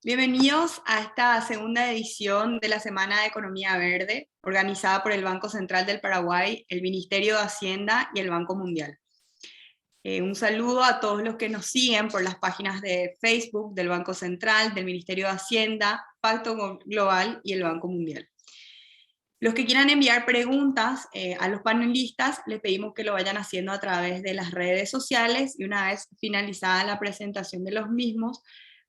Bienvenidos a esta segunda edición de la Semana de Economía Verde, organizada por el Banco Central del Paraguay, el Ministerio de Hacienda y el Banco Mundial. Un saludo a todos los que nos siguen por las páginas de Facebook del Banco Central, del Ministerio de Hacienda, Pacto Global y el Banco Mundial. Los que quieran enviar preguntas a los panelistas, les pedimos que lo vayan haciendo a través de las redes sociales y una vez finalizada la presentación de los mismos,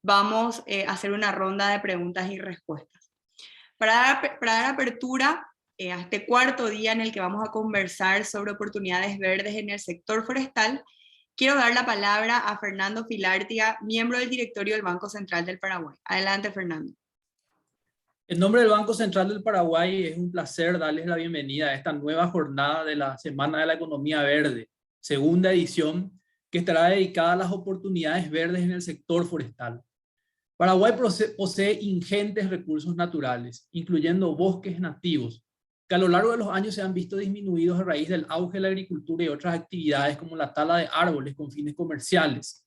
vamos a hacer una ronda de preguntas y respuestas. Para dar apertura a este cuarto día en el que vamos a conversar sobre oportunidades verdes en el sector forestal, quiero dar la palabra a Fernando Filártiga, miembro del directorio del Banco Central del Paraguay. Adelante, Fernando. En nombre del Banco Central del Paraguay, es un placer darles la bienvenida a esta nueva jornada de la Semana de la Economía Verde, segunda edición, que estará dedicada a las oportunidades verdes en el sector forestal. Paraguay posee ingentes recursos naturales, incluyendo bosques nativos, que a lo largo de los años se han visto disminuidos a raíz del auge de la agricultura y otras actividades como la tala de árboles con fines comerciales.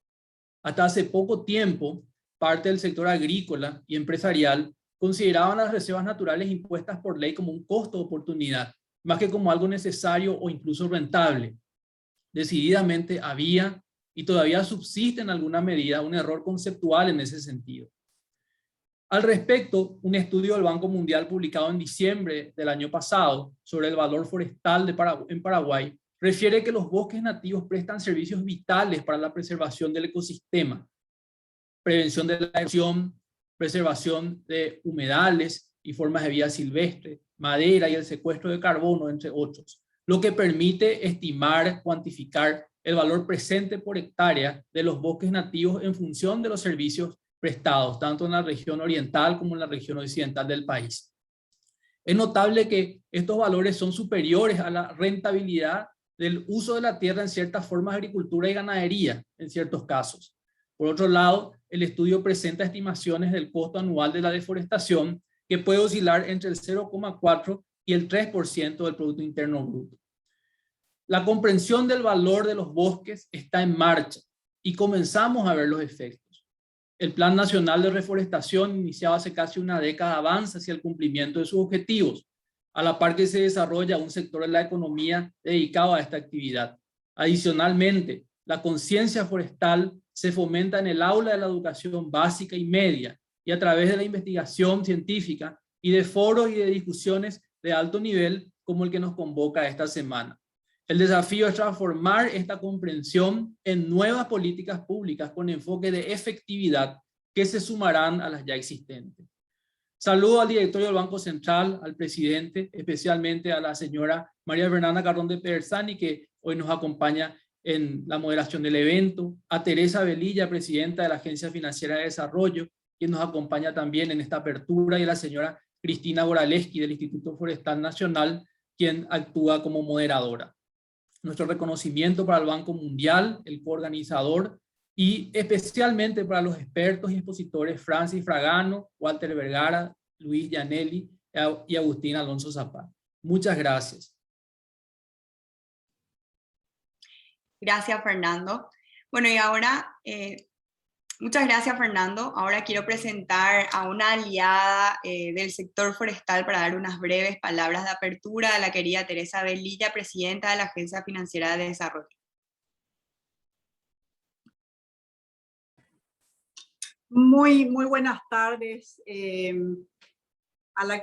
Hasta hace poco tiempo, parte del sector agrícola y empresarial consideraban las reservas naturales impuestas por ley como un costo de oportunidad, más que como algo necesario o incluso rentable. Decididamente había y todavía subsiste en alguna medida un error conceptual en ese sentido. Al respecto, un estudio del Banco Mundial publicado en diciembre del año pasado sobre el valor forestal en Paraguay refiere que los bosques nativos prestan servicios vitales para la preservación del ecosistema, prevención de la erosión, preservación de humedales y formas de vida silvestre, madera y el secuestro de carbono, entre otros, lo que permite estimar, cuantificar el valor presente por hectárea de los bosques nativos en función de los servicios prestados, tanto en la región oriental como en la región occidental del país. Es notable que estos valores son superiores a la rentabilidad del uso de la tierra en ciertas formas de agricultura y ganadería, en ciertos casos. Por otro lado, el estudio presenta estimaciones del costo anual de la deforestación que puede oscilar entre el 0,4 y el 3% del Producto Interno Bruto. La comprensión del valor de los bosques está en marcha y comenzamos a ver los efectos. El Plan Nacional de Reforestación, iniciado hace casi una década, avanza hacia el cumplimiento de sus objetivos, a la par que se desarrolla un sector de la economía dedicado a esta actividad. Adicionalmente, la conciencia forestal se fomenta en el aula de la educación básica y media y a través de la investigación científica y de foros y de discusiones de alto nivel como el que nos convoca esta semana. El desafío es transformar esta comprensión en nuevas políticas públicas con enfoque de efectividad que se sumarán a las ya existentes. Saludo al directorio del Banco Central, al presidente, especialmente a la señora María Fernanda Carrón de Pedersani, que hoy nos acompaña en la moderación del evento, a Teresa Velilla, presidenta de la Agencia Financiera de Desarrollo, quien nos acompaña también en esta apertura, y a la señora Cristina Goraleski del Instituto Forestal Nacional, quien actúa como moderadora. Nuestro reconocimiento para el Banco Mundial, el coorganizador, y especialmente para los expertos y expositores Francis Fragano, Walter Vergara, Luis Gianelli y Agustín Alonso Zapata. Muchas gracias. Gracias, Fernando. Bueno, y ahora, muchas gracias, Fernando. Ahora quiero presentar a una aliada del sector forestal para dar unas breves palabras de apertura a la querida Teresa Velilla, presidenta de la Agencia Financiera de Desarrollo. Muy buenas tardes a la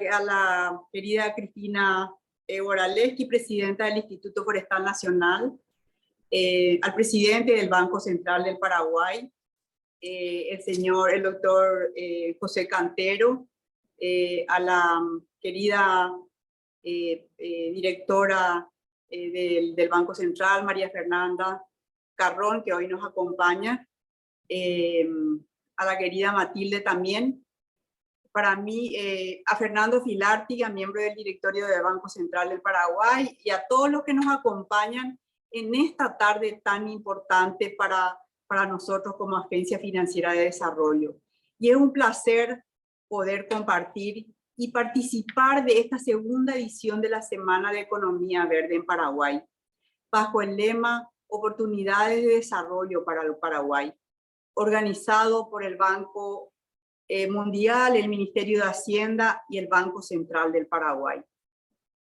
querida Cristina Goraleski, presidenta del Instituto Forestal Nacional, al presidente del Banco Central del Paraguay, el doctor José Cantero, a la querida directora del Banco Central, María Fernanda Carrón, que hoy nos acompaña, a la querida Matilde también, para mí, a Fernando Filártiga, miembro del directorio del Banco Central del Paraguay, y a todos los que nos acompañan en esta tarde tan importante para nosotros como Agencia Financiera de Desarrollo. Y es un placer poder compartir y participar de esta segunda edición de la Semana de Economía Verde en Paraguay, bajo el lema Oportunidades de Desarrollo para el Paraguay, organizado por el Banco Mundial, el Ministerio de Hacienda y el Banco Central del Paraguay.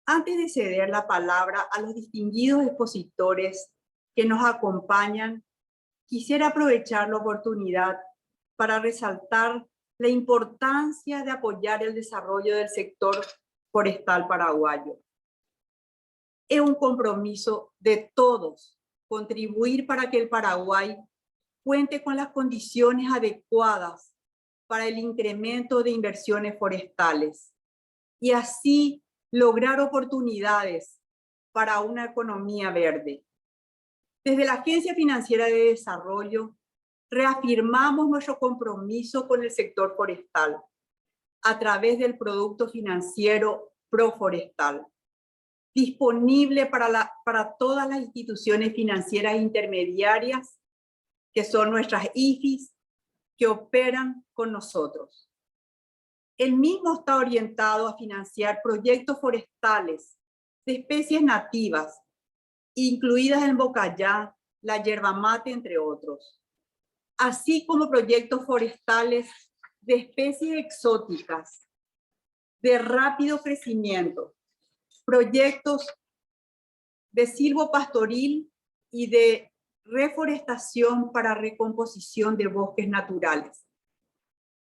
Antes de ceder la palabra a los distinguidos expositores que nos acompañan, quisiera aprovechar la oportunidad para resaltar la importancia de apoyar el desarrollo del sector forestal paraguayo. Es un compromiso de todos contribuir para que el Paraguay cuente con las condiciones adecuadas para el incremento de inversiones forestales y así lograr oportunidades para una economía verde. Desde la Agencia Financiera de Desarrollo, reafirmamos nuestro compromiso con el sector forestal a través del producto financiero Proforestal, disponible para todas las instituciones financieras intermediarias, que son nuestras IFIs, que operan con nosotros. El mismo está orientado a financiar proyectos forestales de especies nativas, incluidas el bocayá, la yerba mate, entre otros, así como proyectos forestales de especies exóticas de rápido crecimiento, proyectos de silvopastoril y de reforestación para recomposición de bosques naturales.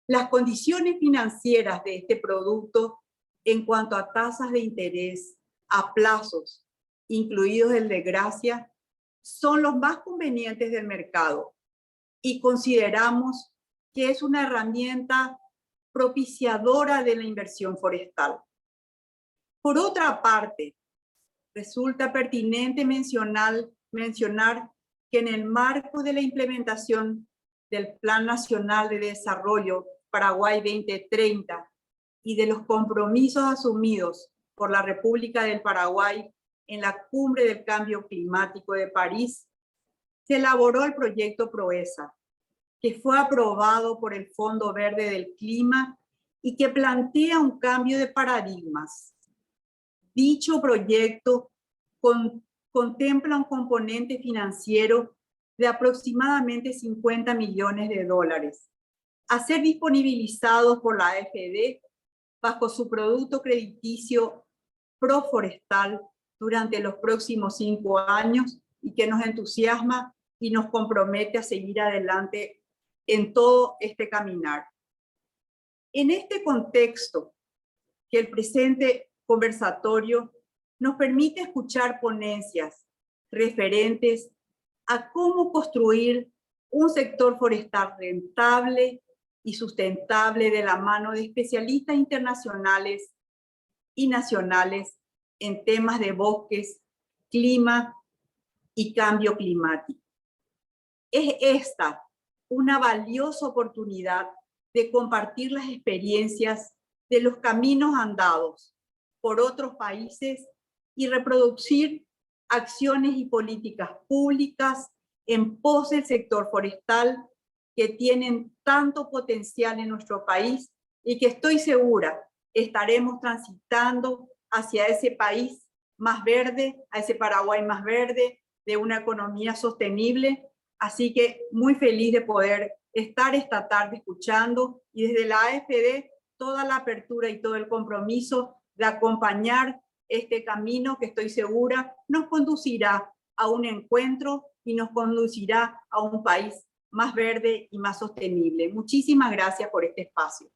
Las condiciones financieras de este producto en cuanto a tasas de interés, a plazos, incluidos el de gracia, son los más convenientes del mercado y consideramos que es una herramienta propiciadora de la inversión forestal. Por otra parte, resulta pertinente mencionar que en el marco de la implementación del Plan Nacional de Desarrollo Paraguay 2030 y de los compromisos asumidos por la República del Paraguay en la Cumbre del Cambio Climático de París, se elaboró el proyecto PROESA, que fue aprobado por el Fondo Verde del Clima y que plantea un cambio de paradigmas. Dicho proyecto contempla un componente financiero de aproximadamente 50 millones de dólares, a ser disponibilizados por la AFD bajo su producto crediticio Proforestal durante los próximos 5 años y que nos entusiasma y nos compromete a seguir adelante en todo este caminar. En este contexto, que el presente conversatorio nos permite escuchar ponencias referentes a cómo construir un sector forestal rentable y sustentable de la mano de especialistas internacionales y nacionales en temas de bosques, clima y cambio climático. Es esta una valiosa oportunidad de compartir las experiencias de los caminos andados por otros países y reproducir acciones y políticas públicas en pos del sector forestal que tienen tanto potencial en nuestro país y que estoy segura estaremos transitando hacia ese país más verde, a ese Paraguay más verde, de una economía sostenible. Así que muy feliz de poder estar esta tarde escuchando y desde la AFD toda la apertura y todo el compromiso de acompañar este camino que estoy segura nos conducirá a un encuentro y nos conducirá a un país más verde y más sostenible. Muchísimas gracias por este espacio.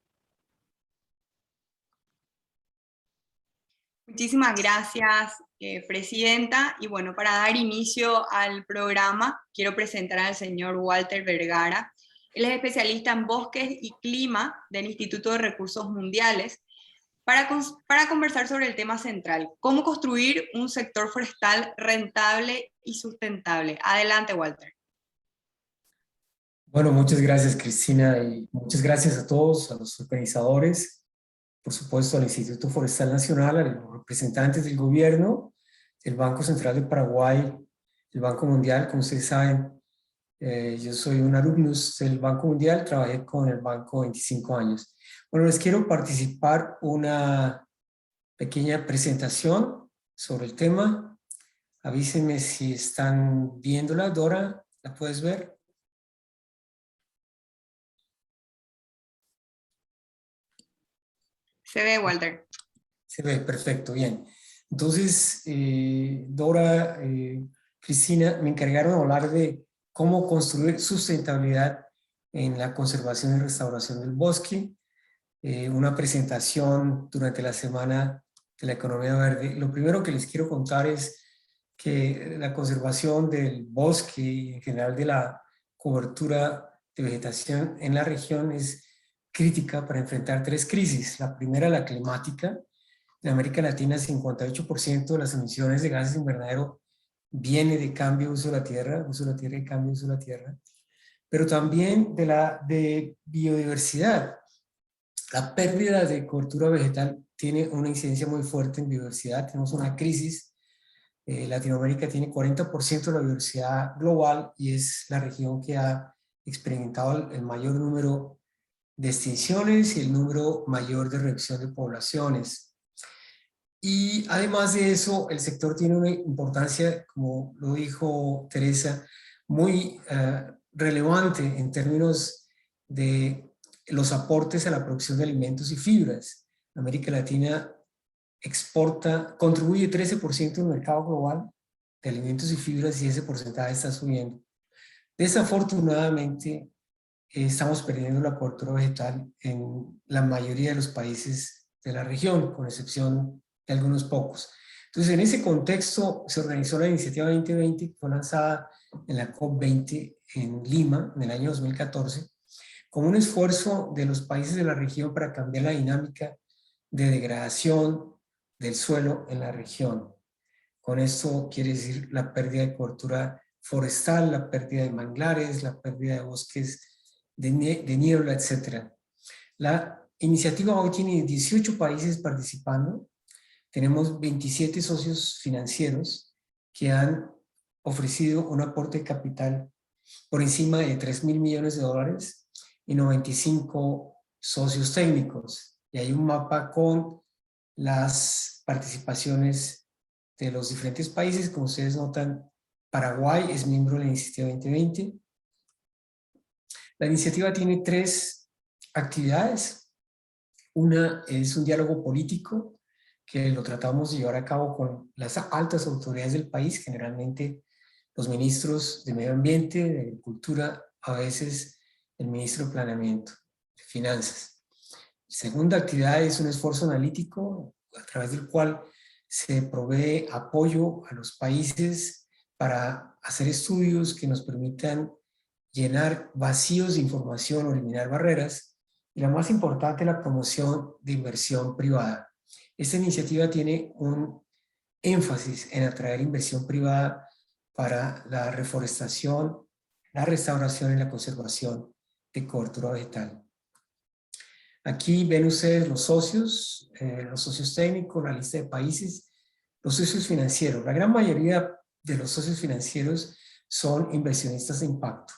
Muchísimas gracias, Presidenta. Y bueno, para dar inicio al programa, quiero presentar al señor Walter Vergara. Él es especialista en bosques y clima del Instituto de Recursos Mundiales, para conversar sobre el tema central, cómo construir un sector forestal rentable y sustentable. Adelante, Walter. Bueno, muchas gracias, Cristina, y muchas gracias a todos, a los organizadores, por supuesto al Instituto Forestal Nacional, a los representantes del gobierno, el Banco Central de Paraguay, el Banco Mundial. Como ustedes saben, yo soy un alumnus del Banco Mundial, trabajé con el banco 25 años. Bueno, les quiero participar una pequeña presentación sobre el tema. Avísenme si están viéndola. Dora, ¿la puedes ver? Se ve, Walter. Se ve, perfecto, bien. Entonces, Dora, Cristina, me encargaron de hablar de cómo construir sustentabilidad en la conservación y restauración del bosque. Una presentación durante la Semana de la Economía Verde. Lo primero que les quiero contar es que la conservación del bosque y en general de la cobertura de vegetación en la región es crítica para enfrentar 3 crisis. La primera, la climática. En América Latina, 58% de las emisiones de gases de invernadero viene de cambio de uso de la tierra y cambio de uso de la tierra, pero también de biodiversidad. La pérdida de cobertura vegetal tiene una incidencia muy fuerte en biodiversidad. Tenemos una crisis. Latinoamérica tiene 40% de la biodiversidad global y es la región que ha experimentado el mayor número de extinciones y el número mayor de reducción de poblaciones. Y además de eso, el sector tiene una importancia, como lo dijo Teresa, muy relevante en términos de los aportes a la producción de alimentos y fibras. América Latina contribuye 13% del mercado global de alimentos y fibras y ese porcentaje está subiendo. Desafortunadamente, estamos perdiendo la cobertura vegetal en la mayoría de los países de la región, con excepción de algunos pocos. Entonces, en ese contexto se organizó la Iniciativa 2020, que fue lanzada en la COP20 en Lima, en el año 2014, como un esfuerzo de los países de la región para cambiar la dinámica de degradación del suelo en la región. Con esto quiere decir la pérdida de cobertura forestal, la pérdida de manglares, la pérdida de bosques de niebla, etc. La iniciativa hoy tiene 18 países participando. Tenemos 27 socios financieros que han ofrecido un aporte de capital por encima de $3.000 millones y 95 socios técnicos. Y hay un mapa con las participaciones de los diferentes países. Como ustedes notan, Paraguay es miembro de la Iniciativa 2020. La iniciativa tiene 3 actividades. Una es un diálogo político, que lo tratamos de llevar a cabo con las altas autoridades del país, generalmente los ministros de Medio Ambiente, de Agricultura, a veces el ministro de Planeamiento, de Finanzas. Segunda actividad es un esfuerzo analítico a través del cual se provee apoyo a los países para hacer estudios que nos permitan llenar vacíos de información o eliminar barreras. Y la más importante, la promoción de inversión privada. Esta iniciativa tiene un énfasis en atraer inversión privada para la reforestación, la restauración y la conservación de cobertura vegetal. Aquí ven ustedes los socios técnicos, la lista de países, los socios financieros. La gran mayoría de los socios financieros son inversionistas de impacto.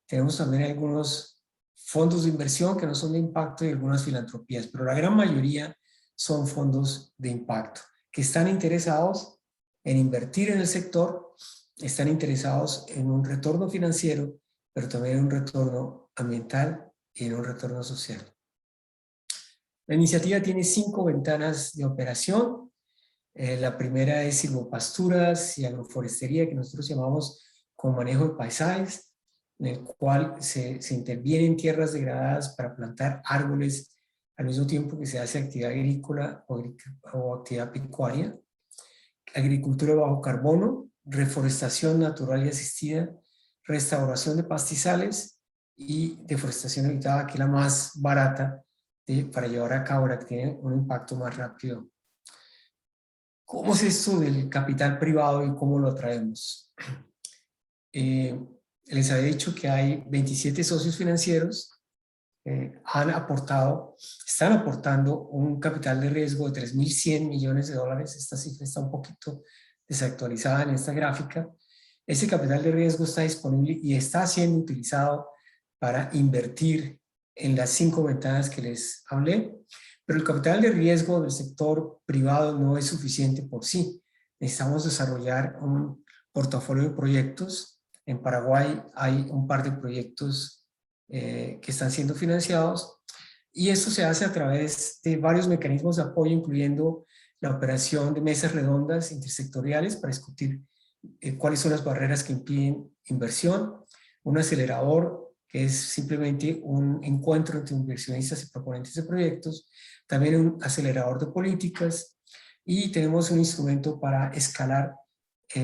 Tenemos también algunos fondos de inversión que no son de impacto y algunas filantropías, pero la gran mayoría son fondos de impacto que están interesados en invertir en el sector, están interesados en un retorno financiero, pero también en un retorno ambiental y en un retorno social. La iniciativa tiene 5 ventanas de operación. La primera es silvopasturas y agroforestería, que nosotros llamamos con manejo de paisajes, en el cual se interviene en tierras degradadas para plantar árboles al mismo tiempo que se hace actividad agrícola o actividad pecuaria. Agricultura de bajo carbono, reforestación natural y asistida, restauración de pastizales y deforestación evitada, que es la más barata para llevar a cabo, la que tiene un impacto más rápido. ¿Cómo es esto del capital privado y cómo lo atraemos? Les había dicho que hay 27 socios financieros. Están aportando un capital de riesgo de $3.100 millones. Esta cifra está un poquito desactualizada en esta gráfica. Ese capital de riesgo está disponible y está siendo utilizado para invertir en las 5 ventanas que les hablé, pero el capital de riesgo del sector privado no es suficiente por sí. Necesitamos desarrollar un portafolio de proyectos. En Paraguay hay un par de proyectos que están siendo financiados y esto se hace a través de varios mecanismos de apoyo, incluyendo la operación de mesas redondas intersectoriales para discutir cuáles son las barreras que impiden inversión, un acelerador que es simplemente un encuentro entre inversionistas y proponentes de proyectos, también un acelerador de políticas, y tenemos un instrumento para escalar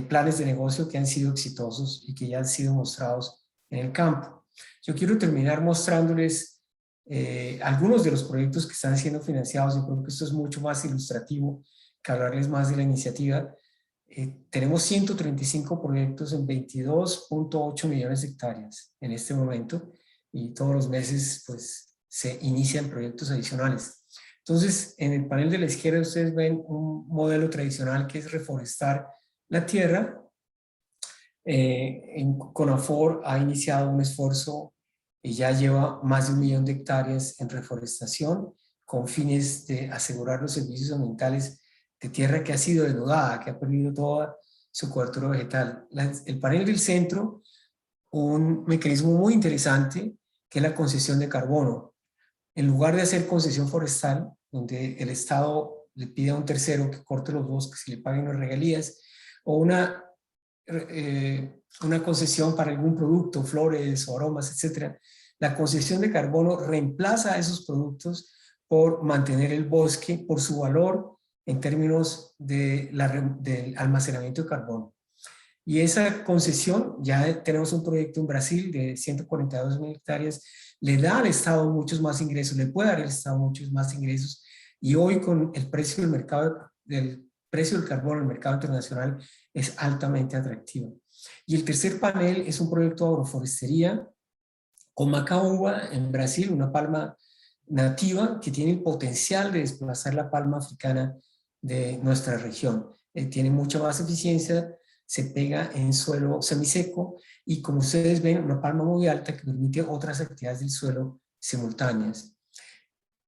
planes de negocio que han sido exitosos y que ya han sido mostrados en el campo. Yo quiero terminar mostrándoles algunos de los proyectos que están siendo financiados. Yo creo que esto es mucho más ilustrativo que hablarles más de la iniciativa. Tenemos 135 proyectos en 22.8 millones de hectáreas en este momento, y todos los meses pues se inician proyectos adicionales. Entonces, en el panel de la izquierda ustedes ven un modelo tradicional que es reforestar la tierra. CONAFOR ha iniciado un esfuerzo y ya lleva más de 1 millón de hectáreas en reforestación con fines de asegurar los servicios ambientales de tierra que ha sido denudada, que ha perdido toda su cobertura vegetal. El panel del centro, un mecanismo muy interesante que es la concesión de carbono. En lugar de hacer concesión forestal, donde el Estado le pide a un tercero que corte los bosques y le paguen las regalías, o una concesión para algún producto, flores o aromas, etc. La concesión de carbono reemplaza a esos productos por mantener el bosque por su valor en términos del almacenamiento de carbono. Y esa concesión, ya tenemos un proyecto en Brasil de 142.000 hectáreas, le da al Estado muchos más ingresos, le puede dar al Estado muchos más ingresos, y hoy con el precio del mercado, del precio del carbono en el mercado internacional, es altamente atractivo. Y el tercer panel es un proyecto de agroforestería con macaúba en Brasil, una palma nativa que tiene el potencial de desplazar la palma africana de nuestra región. Tiene mucha más eficiencia, se pega en suelo semiseco, y como ustedes ven, una palma muy alta que permite otras actividades del suelo simultáneas.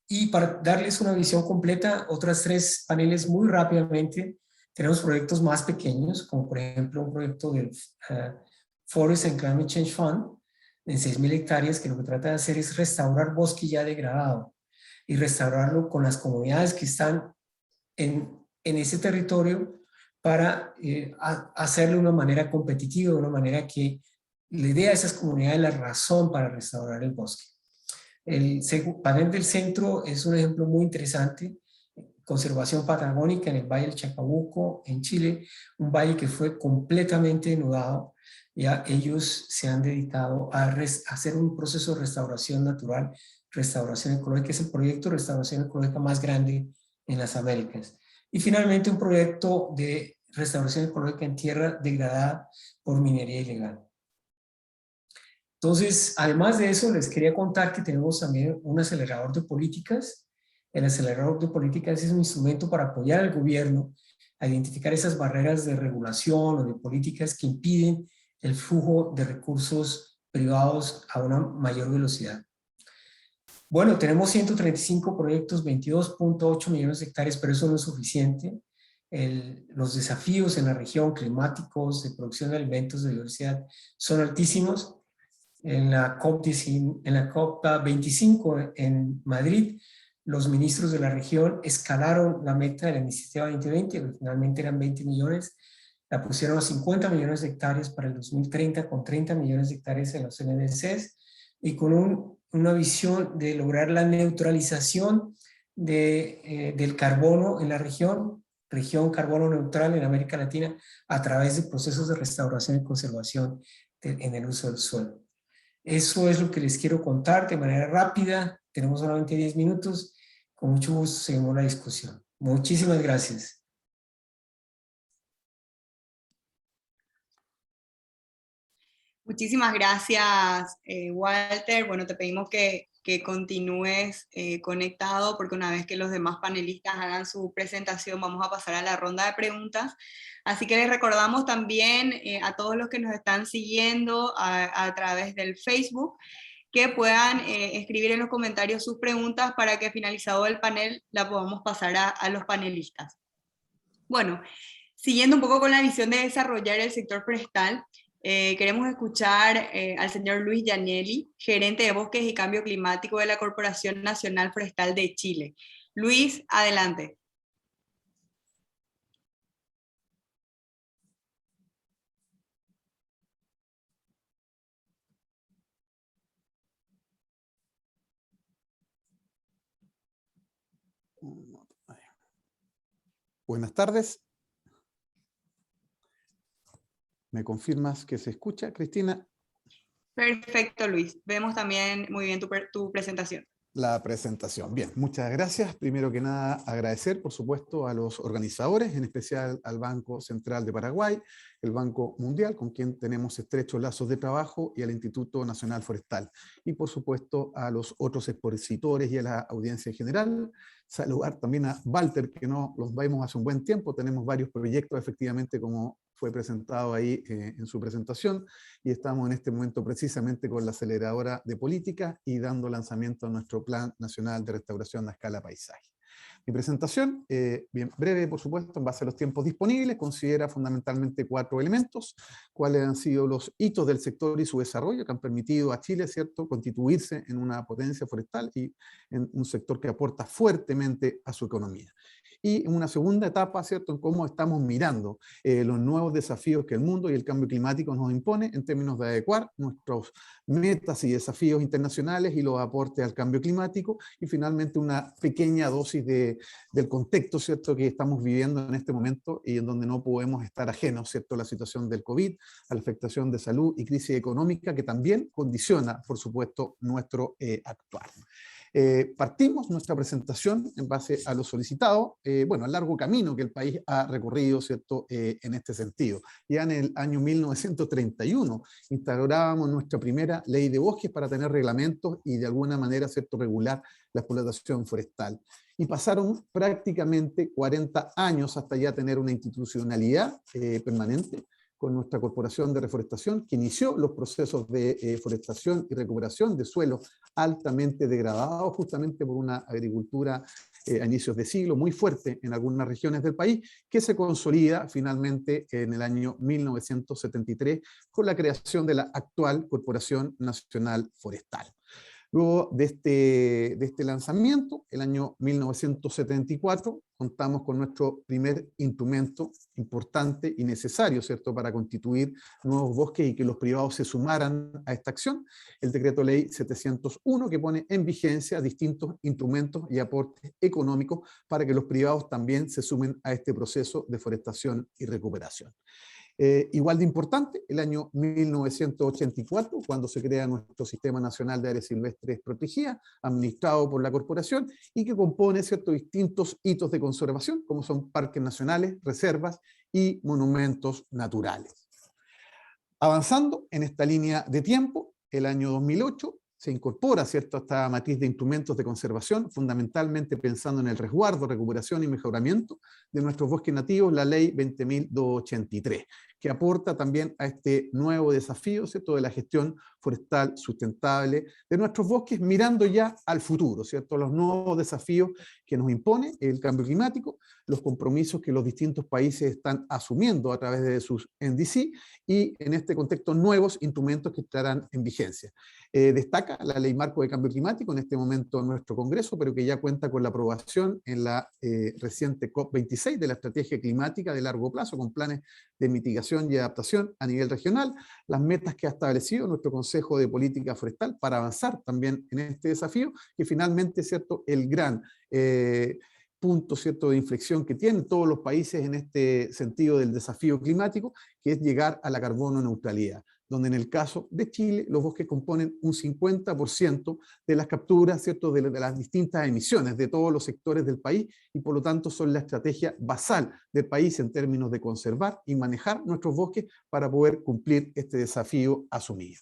Y para darles una visión completa, otras 3 paneles muy rápidamente. Tenemos proyectos más pequeños, como por ejemplo un proyecto del Forest and Climate Change Fund, en 6.000 hectáreas, que lo que trata de hacer es restaurar bosque ya degradado y restaurarlo con las comunidades que están en ese territorio para hacerlo de una manera competitiva, de una manera que le dé a esas comunidades la razón para restaurar el bosque. El panel del centro es un ejemplo muy interesante. Conservación patagónica en el Valle del Chacabuco, en Chile, un valle que fue completamente denudado. Ya ellos se han dedicado a hacer un proceso de restauración natural, restauración ecológica. Es el proyecto de restauración ecológica más grande en las Américas. Y finalmente un proyecto de restauración ecológica en tierra degradada por minería ilegal. Entonces, además de eso, les quería contar que tenemos también un acelerador de políticas. El acelerador de políticas es un instrumento para apoyar al gobierno a identificar esas barreras de regulación o de políticas que impiden el flujo de recursos privados a una mayor velocidad. Bueno, tenemos 135 proyectos, 22.8 millones de hectáreas, pero eso no es suficiente. Los desafíos en la región climáticos, de producción de alimentos, de diversidad, son altísimos. En la COP25 en Madrid, los ministros de la región escalaron la meta de la iniciativa 2020, que finalmente eran 20 millones, la pusieron a 50 millones de hectáreas para el 2030, con 30 millones de hectáreas en los NDCs, y con una visión de lograr la neutralización del carbono en la región carbono neutral en América Latina, a través de procesos de restauración y conservación en el uso del suelo. Eso es lo que les quiero contar de manera rápida. Tenemos solamente 10 minutos. Con mucho gusto seguimos la discusión. Muchísimas gracias. Muchísimas gracias, Walter. Bueno, te pedimos que continúes conectado, porque una vez que los demás panelistas hagan su presentación, vamos a pasar a la ronda de preguntas. Así que les recordamos también a todos los que nos están siguiendo a través del Facebook, que puedan escribir en los comentarios sus preguntas para que finalizado el panel la podamos pasar a los panelistas. Bueno, siguiendo un poco con la visión de desarrollar el sector forestal, Queremos escuchar al señor Luis Gianelli, gerente de Bosques y Cambio Climático de la Corporación Nacional Forestal de Chile. Luis, adelante. Buenas tardes. ¿Me confirmas que se escucha, Cristina? Perfecto, Luis. Vemos también muy bien tu presentación. La presentación. Bien, muchas gracias. Primero que nada, agradecer, por supuesto, a los organizadores, en especial al Banco Central de Paraguay, el Banco Mundial, con quien tenemos estrechos lazos de trabajo, y al Instituto Nacional Forestal. Y, por supuesto, a los otros expositores y a la audiencia en general. Saludar también a Walter, que no los vemos hace un buen tiempo. Tenemos varios proyectos, efectivamente, como fue presentado ahí en su presentación, y estamos en este momento precisamente con la aceleradora de política y dando lanzamiento a nuestro Plan Nacional de Restauración a Escala Paisaje. Mi presentación, bien breve por supuesto, en base a los tiempos disponibles, considera fundamentalmente 4 elementos: cuáles han sido los hitos del sector y su desarrollo que han permitido a Chile, ¿cierto?, constituirse en una potencia forestal y en un sector que aporta fuertemente a su economía. Y en una segunda etapa, ¿cierto?, en cómo estamos mirando los nuevos desafíos que el mundo y el cambio climático nos impone en términos de adecuar nuestros metas y desafíos internacionales y los aportes al cambio climático, y finalmente una pequeña dosis del contexto, ¿cierto?, que estamos viviendo en este momento y en donde no podemos estar ajenos, ¿cierto?, a la situación del COVID, a la afectación de salud y crisis económica que también condiciona, por supuesto, nuestro actuar. Partimos nuestra presentación en base a lo solicitado, bueno, al largo camino que el país ha recorrido, ¿cierto?, en este sentido. Ya en el año 1931 instaurábamos nuestra primera ley de bosques para tener reglamentos y de alguna manera, ¿cierto?, regular la explotación forestal. Y pasaron prácticamente 40 años hasta ya tener una institucionalidad permanente con nuestra Corporación de Reforestación, que inició los procesos de forestación y recuperación de suelos altamente degradados, justamente por una agricultura a inicios de siglo muy fuerte en algunas regiones del país, que se consolida finalmente en el año 1973 con la creación de la actual Corporación Nacional Forestal. Luego de este lanzamiento, el año 1974, contamos con nuestro primer instrumento importante y necesario, ¿cierto?, para constituir nuevos bosques y que los privados se sumaran a esta acción, el Decreto Ley 701, que pone en vigencia distintos instrumentos y aportes económicos para que los privados también se sumen a este proceso de forestación y recuperación. Igual de importante, el año 1984, cuando se crea nuestro Sistema Nacional de Áreas Silvestres Protegidas, administrado por la Corporación, y que compone, ¿cierto?, distintos hitos de conservación, como son parques nacionales, reservas y monumentos naturales. Avanzando en esta línea de tiempo, el año 2008 se incorpora, ¿cierto?, esta matriz de instrumentos de conservación, fundamentalmente pensando en el resguardo, recuperación y mejoramiento de nuestros bosques nativos, la Ley 20.283, que aporta también a este nuevo desafío, ¿cierto?, de la gestión forestal sustentable de nuestros bosques, mirando ya al futuro, ¿cierto?, los nuevos desafíos que nos impone el cambio climático, los compromisos que los distintos países están asumiendo a través de sus NDC, y en este contexto nuevos instrumentos que estarán en vigencia. Destaca la Ley Marco de Cambio Climático en este momento en nuestro Congreso, pero que ya cuenta con la aprobación en la reciente COP26 de la Estrategia Climática de Largo Plazo, con planes de mitigación y adaptación a nivel regional, las metas que ha establecido nuestro Consejo de Política Forestal para avanzar también en este desafío, y finalmente, ¿cierto?, el gran punto, ¿cierto?, de inflexión que tienen todos los países en este sentido del desafío climático, que es llegar a la carbono neutralidad, donde en el caso de Chile los bosques componen un 50% de las capturas, ¿cierto?, de las distintas emisiones de todos los sectores del país, y por lo tanto son la estrategia basal del país en términos de conservar y manejar nuestros bosques para poder cumplir este desafío asumido.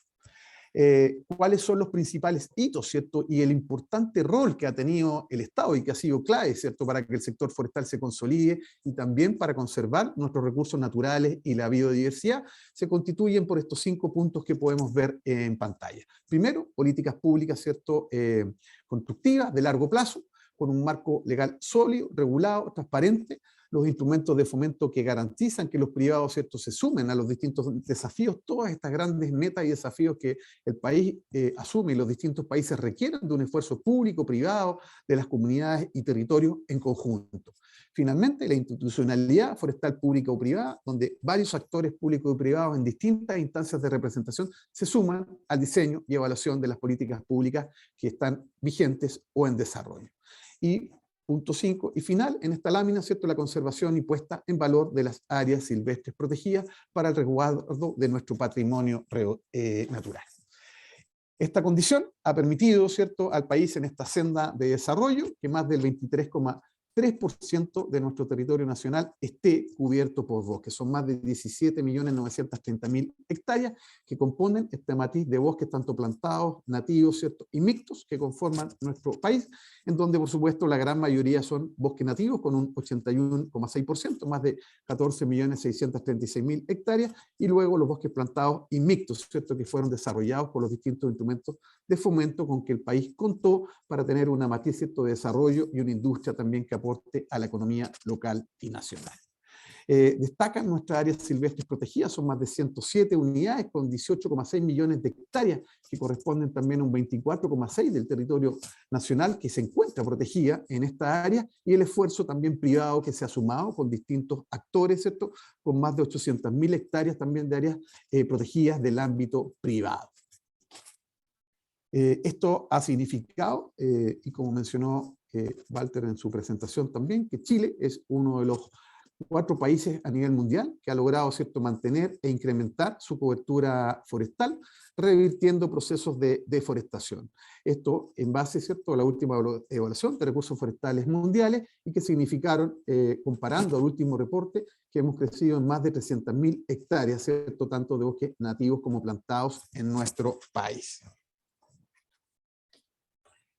Cuáles son los principales hitos, ¿cierto?, y el importante rol que ha tenido el Estado y que ha sido clave, ¿cierto?, para que el sector forestal se consolide y también para conservar nuestros recursos naturales y la biodiversidad, se constituyen por estos 5 puntos que podemos ver en pantalla. Primero, políticas públicas, ¿cierto?, constructivas de largo plazo, con un marco legal sólido, regulado, transparente, los instrumentos de fomento que garantizan que los privados, ¿cierto?, se sumen a los distintos desafíos, todas estas grandes metas y desafíos que el país asume y los distintos países requieren de un esfuerzo público, privado, de las comunidades y territorios en conjunto. Finalmente, la institucionalidad forestal pública o privada, donde varios actores públicos y privados en distintas instancias de representación se suman al diseño y evaluación de las políticas públicas que están vigentes o en desarrollo. Y punto 5 y final, en esta lámina, ¿cierto?, la conservación y puesta en valor de las áreas silvestres protegidas para el resguardo de nuestro patrimonio natural. Esta condición ha permitido, ¿cierto?, al país en esta senda de desarrollo que más del 23,3% de nuestro territorio nacional esté cubierto por bosques. Son más de 17.930.000 hectáreas que componen este matiz de bosques tanto plantados, nativos, ¿cierto?, y mixtos que conforman nuestro país, en donde por supuesto la gran mayoría son bosques nativos con un 81,6%, más de 14.636.000 hectáreas, y luego los bosques plantados y mixtos, ¿cierto?, que fueron desarrollados por los distintos instrumentos de fomento con que el país contó para tener una matiz, ¿cierto?, de desarrollo y una industria también que aporte a la economía local y nacional. Destacan nuestras áreas silvestres protegidas, son más de 107 unidades con 18,6 millones de hectáreas, que corresponden también a un 24,6% del territorio nacional que se encuentra protegida en esta área, y el esfuerzo también privado que se ha sumado con distintos actores, ¿cierto?, con más de 800.000 hectáreas también de áreas protegidas del ámbito privado. Esto ha significado, y como mencionó Walter en su presentación también, que Chile es uno de los 4 países a nivel mundial que ha logrado, ¿cierto?, mantener e incrementar su cobertura forestal, revirtiendo procesos de deforestación. Esto en base, ¿cierto?, a la última evaluación de recursos forestales mundiales, y que significaron, comparando al último reporte, que hemos crecido en más de 300.000 hectáreas, ¿cierto?, tanto de bosques nativos como plantados en nuestro país.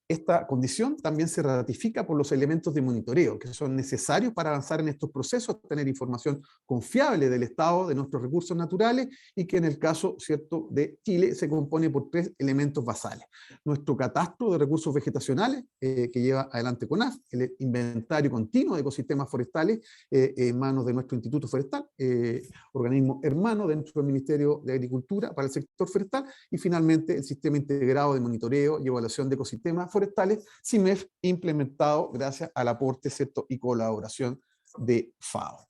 Esta condición también se ratifica por los elementos de monitoreo que son necesarios para avanzar en estos procesos, tener información confiable del estado de nuestros recursos naturales, y que en el caso, ¿cierto?, de Chile se compone por 3 elementos basales. Nuestro catastro de recursos vegetacionales, que lleva adelante CONAF, el inventario continuo de ecosistemas forestales en manos de nuestro Instituto Forestal, organismo hermano dentro del Ministerio de Agricultura para el sector forestal, y finalmente el Sistema Integrado de Monitoreo y Evaluación de Ecosistemas Forestales, CIMEF, implementado gracias al aporte, ¿cierto?, y colaboración de FAO.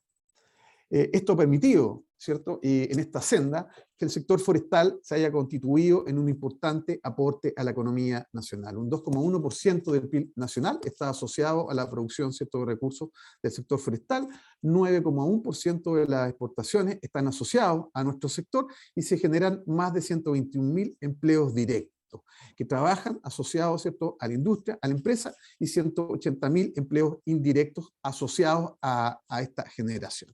Esto ha permitido, ¿cierto?, en esta senda, que el sector forestal se haya constituido en un importante aporte a la economía nacional. Un 2,1% del PIB nacional está asociado a la producción, ¿cierto?, de recursos del sector forestal, 9,1% de las exportaciones están asociados a nuestro sector, y se generan más de 121.000 empleos directos que trabajan asociados, ¿cierto?, a la industria, a la empresa, y 180.000 empleos indirectos asociados a esta generación.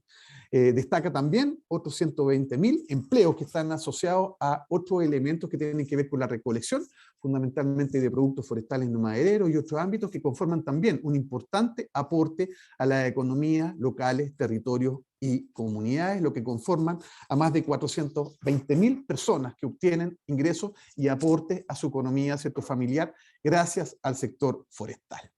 Destaca también otros 120.000 empleos que están asociados a otros elementos que tienen que ver con la recolección, fundamentalmente de productos forestales no madereros y otros ámbitos que conforman también un importante aporte a las economías locales, territorios y comunidades, lo que conforman a más de 420.000 personas que obtienen ingresos y aportes a su economía, ¿cierto?, familiar, gracias al sector forestal.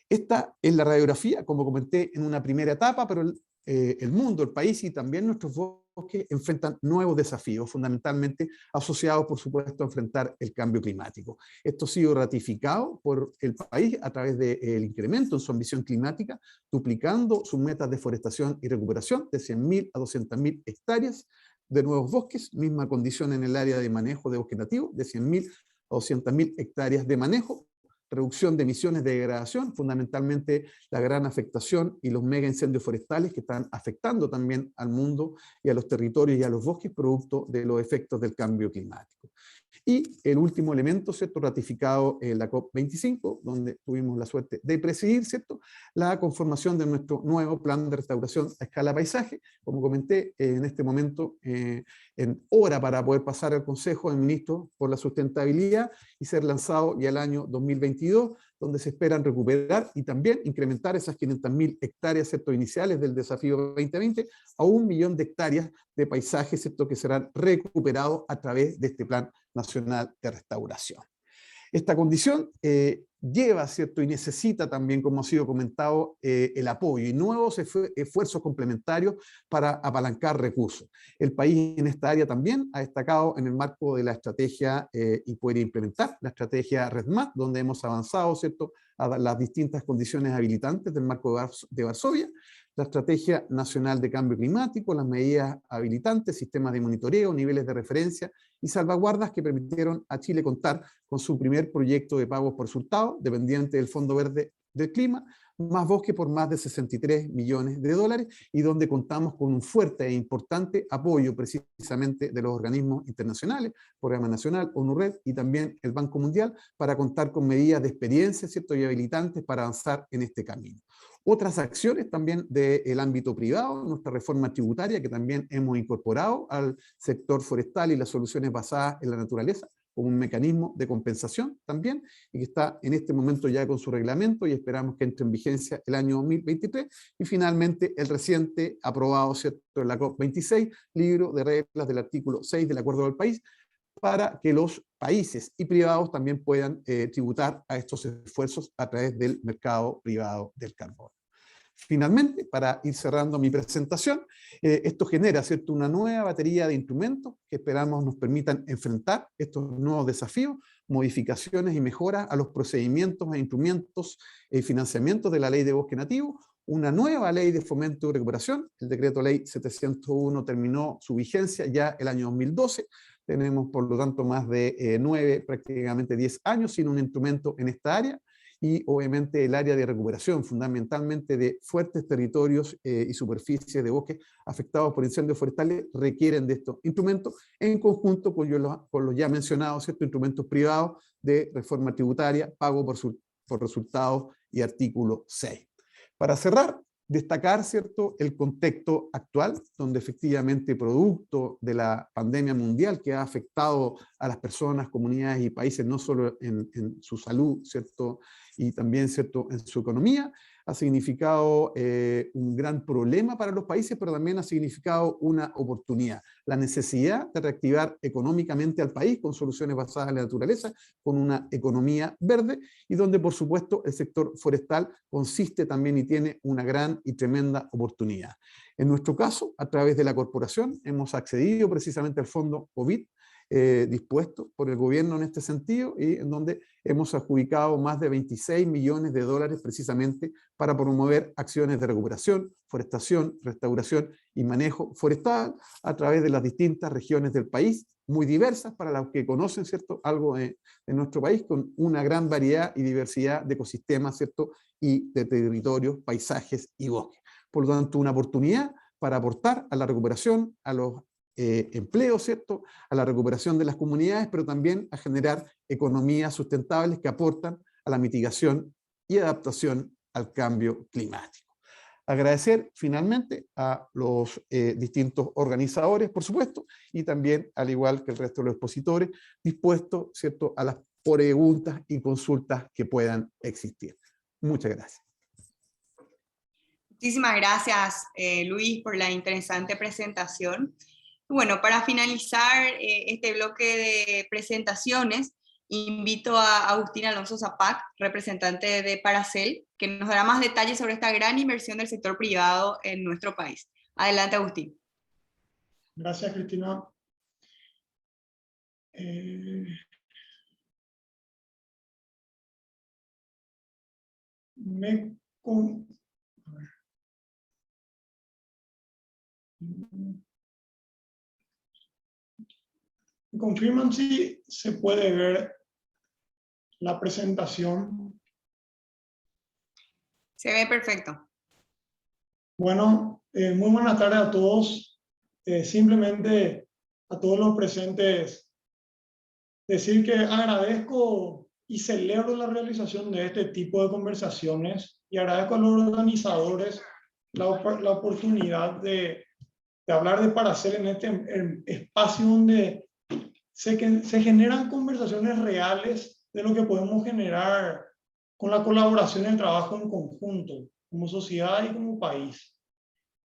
Esta es la radiografía, como comenté en una primera etapa, pero el mundo, el país y también nuestros bosques enfrentan nuevos desafíos, fundamentalmente asociados, por supuesto, a enfrentar el cambio climático. Esto ha sido ratificado por el país a través del incremento en su ambición climática, duplicando sus metas de forestación y recuperación de 100.000 a 200.000 hectáreas de nuevos bosques, misma condición en el área de manejo de bosque nativo, de 100.000 a 200.000 hectáreas de manejo, reducción de emisiones de degradación, fundamentalmente la gran afectación y los mega incendios forestales que están afectando también al mundo y a los territorios y a los bosques producto de los efectos del cambio climático. Y el último elemento, ¿cierto?, ratificado en la COP25, donde tuvimos la suerte de presidir, ¿cierto?, la conformación de nuestro nuevo plan de restauración a escala paisaje, como comenté, en este momento en hora para poder pasar al Consejo de Ministros por la Sustentabilidad y ser lanzado ya el año 2022, donde se esperan recuperar y también incrementar esas 500.000 hectáreas, ¿cierto?, iniciales del desafío 2020 a 1 millón de hectáreas de paisajes, ¿cierto?, que serán recuperados a través de este Plan Nacional de Restauración. Esta condición lleva, ¿cierto? Y necesita también, como ha sido comentado, el apoyo y nuevos esfuerzos complementarios para apalancar recursos. El país en esta área también ha destacado en el marco de la estrategia y poder implementar la estrategia REDMAT, donde hemos avanzado, ¿cierto?, a las distintas condiciones habilitantes del marco de Varsovia, la Estrategia Nacional de Cambio Climático, las medidas habilitantes, sistemas de monitoreo, niveles de referencia y salvaguardas que permitieron a Chile contar con su primer proyecto de pagos por resultado, dependiente del Fondo Verde del Clima, más bosque por más de 63 millones de dólares, y donde contamos con un fuerte e importante apoyo precisamente de los organismos internacionales, Programa Nacional, ONU-RED y también el Banco Mundial, para contar con medidas de experiencia, ¿cierto?, y habilitantes para avanzar en este camino. Otras acciones también del ámbito privado, nuestra reforma tributaria, que también hemos incorporado al sector forestal y las soluciones basadas en la naturaleza, como un mecanismo de compensación también, y que está en este momento ya con su reglamento y esperamos que entre en vigencia el año 2023. Y finalmente el reciente aprobado, ¿cierto?, en la COP26, libro de reglas del artículo 6 del Acuerdo del País, para que los países y privados también puedan tributar a estos esfuerzos a través del mercado privado del carbono. Finalmente, para ir cerrando mi presentación, esto genera, ¿cierto?, una nueva batería de instrumentos que esperamos nos permitan enfrentar estos nuevos desafíos, modificaciones y mejoras a los procedimientos e instrumentos y financiamientos de la Ley de Bosque Nativo, una nueva Ley de Fomento y Recuperación. El Decreto Ley 701 terminó su vigencia ya el año 2012, tenemos por lo tanto más de 9, prácticamente 10 años sin un instrumento en esta área, y obviamente el área de recuperación, fundamentalmente de fuertes territorios y superficies de bosques afectados por incendios forestales, requieren de estos instrumentos, en conjunto con los ya mencionados, ¿cierto?, instrumentos privados de reforma tributaria, pago por resultados y artículo 6. Para cerrar, destacar, ¿cierto?, el contexto actual, donde efectivamente producto de la pandemia mundial que ha afectado a las personas, comunidades y países, no solo en su salud, ¿cierto?, y también, ¿cierto?, en su economía, ha significado un gran problema para los países, pero también ha significado una oportunidad, la necesidad de reactivar económicamente al país con soluciones basadas en la naturaleza, con una economía verde, y donde por supuesto el sector forestal consiste también y tiene una gran y tremenda oportunidad. En nuestro caso, a través de la corporación, hemos accedido precisamente al fondo COVID, dispuesto por el gobierno en este sentido, y en donde hemos adjudicado más de 26 millones de dólares precisamente para promover acciones de recuperación, forestación, restauración y manejo forestal a través de las distintas regiones del país, muy diversas para los que conocen, ¿cierto?, algo de nuestro país, con una gran variedad y diversidad de ecosistemas, ¿cierto?, y de territorios, paisajes y bosques. Por lo tanto, una oportunidad para aportar a la recuperación, a los empleo, ¿cierto?, a la recuperación de las comunidades, pero también a generar economías sustentables que aportan a la mitigación y adaptación al cambio climático. Agradecer finalmente a los distintos organizadores, por supuesto, y también, al igual que el resto de los expositores, dispuestos, ¿cierto?, a las preguntas y consultas que puedan existir. Muchas gracias. Muchísimas gracias, Luis, por la interesante presentación. Bueno, para finalizar este bloque de presentaciones, invito a Agustín Alonso Zapac, representante de Paracel, que nos dará más detalles sobre esta gran inversión del sector privado en nuestro país. Adelante, Agustín. Gracias, Cristina. ¿Confirman si se puede ver la presentación? Se ve perfecto. Bueno, muy buenas tardes a todos. Simplemente a todos los presentes decir que agradezco y celebro la realización de este tipo de conversaciones y agradezco a los organizadores la oportunidad de hablar de Paracel en este espacio donde se generan conversaciones reales de lo que podemos generar con la colaboración y el trabajo en conjunto, como sociedad y como país.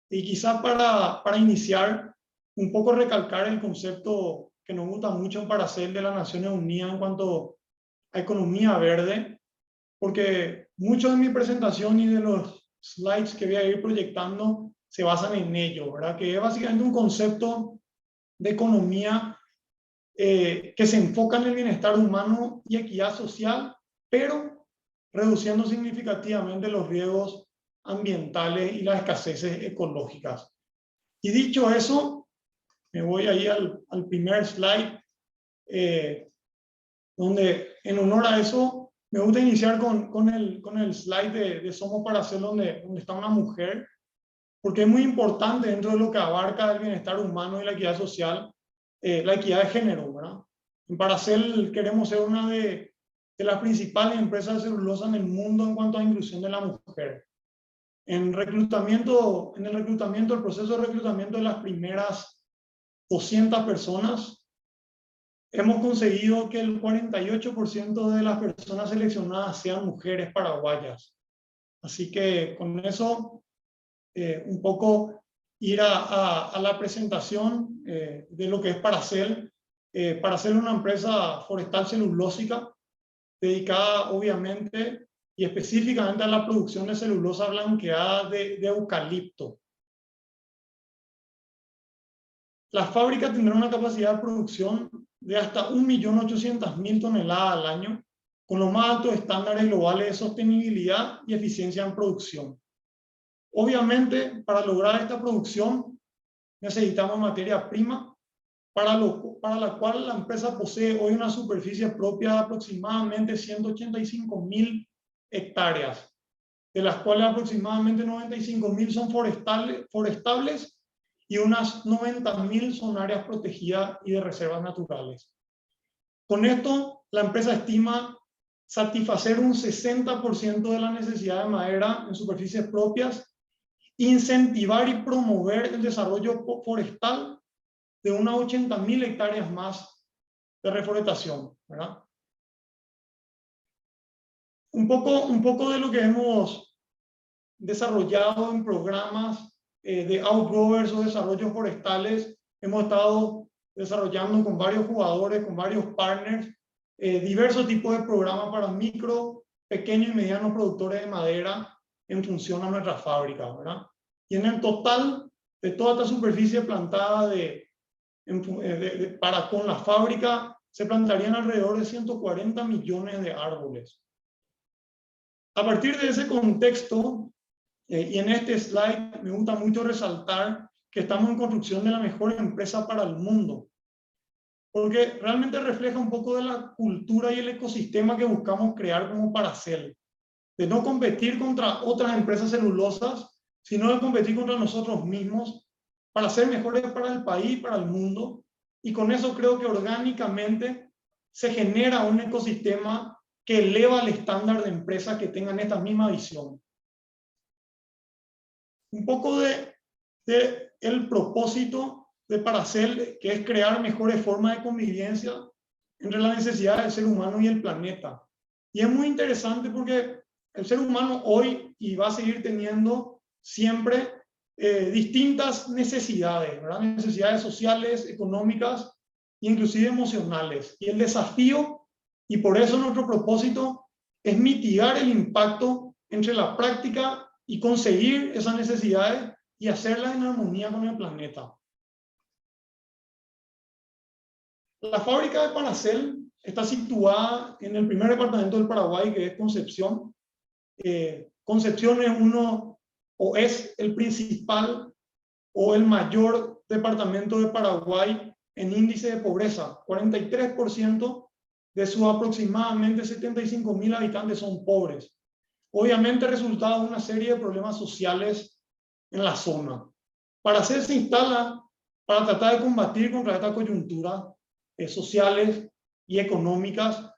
Y quizás para iniciar, un poco recalcar el concepto que nos gusta mucho en Paracel de las Naciones Unidas en cuanto a economía verde, porque mucho de mi presentación y de los slides que voy a ir proyectando se basan en ello, ¿verdad? Que es básicamente un concepto de economía que se enfoca en el bienestar humano y equidad social, pero reduciendo significativamente los riesgos ambientales y las escaseces ecológicas. Y dicho eso, me voy ahí al primer slide, donde en honor a eso me gusta iniciar con el slide de Somos para Hacer, donde está una mujer, porque es muy importante dentro de lo que abarca el bienestar humano y la equidad social, la equidad de género, ¿verdad? En Paracel queremos ser una de las principales empresas de celulosa en el mundo en cuanto a inclusión de la mujer. En el reclutamiento, el proceso de reclutamiento de las primeras 200 personas, hemos conseguido que el 48% de las personas seleccionadas sean mujeres paraguayas. Así que con eso, un poco ir a la presentación de lo que es Paracel. Paracel es una empresa forestal celulósica dedicada obviamente y específicamente a la producción de celulosa blanqueada de eucalipto. La fábrica tendrá una capacidad de producción de hasta 1.800.000 toneladas al año, con los más altos estándares globales de sostenibilidad y eficiencia en producción. Obviamente, para lograr esta producción necesitamos materia prima, para la cual la empresa posee hoy una superficie propia de aproximadamente 185.000 hectáreas, de las cuales aproximadamente 95.000 son forestables y unas 90.000 son áreas protegidas y de reservas naturales. Con esto, la empresa estima satisfacer un 60% de la necesidad de madera en superficies propias, incentivar y promover el desarrollo forestal de unas 80.000 hectáreas más de reforestación, ¿verdad? Un poco de lo que hemos desarrollado en programas de outgrowers o desarrollos forestales. Hemos estado desarrollando con varios jugadores, con varios partners, diversos tipos de programas para micro, pequeños y medianos productores de madera en función a nuestra fábrica, ¿verdad? Y en el total de toda esta superficie plantada con la fábrica, se plantarían alrededor de 140 millones de árboles. A partir de ese contexto, y en este slide me gusta mucho resaltar que estamos en construcción de la mejor empresa para el mundo, porque realmente refleja un poco de la cultura y el ecosistema que buscamos crear como Paracel, de no competir contra otras empresas celulosas, sino de competir contra nosotros mismos para ser mejores para el país, para el mundo, y con eso creo que orgánicamente se genera un ecosistema que eleva el estándar de empresas que tengan esta misma visión. Un poco de el propósito de Paracel, que es crear mejores formas de convivencia entre las necesidades del ser humano y el planeta. Y es muy interesante porque el ser humano hoy y va a seguir teniendo siempre distintas necesidades, ¿verdad? Necesidades sociales, económicas e inclusive emocionales. Y el desafío, y por eso nuestro propósito, es mitigar el impacto entre la práctica y conseguir esas necesidades y hacerlas en armonía con el planeta. La fábrica de Paracel está situada en el primer departamento del Paraguay, que es Concepción. Concepción es el principal o el mayor departamento de Paraguay en índice de pobreza. 43% de sus aproximadamente 75.000 habitantes son pobres. Obviamente resultado de una serie de problemas sociales en la zona. Paracel se instala para tratar de combatir contra esta coyuntura sociales y económicas,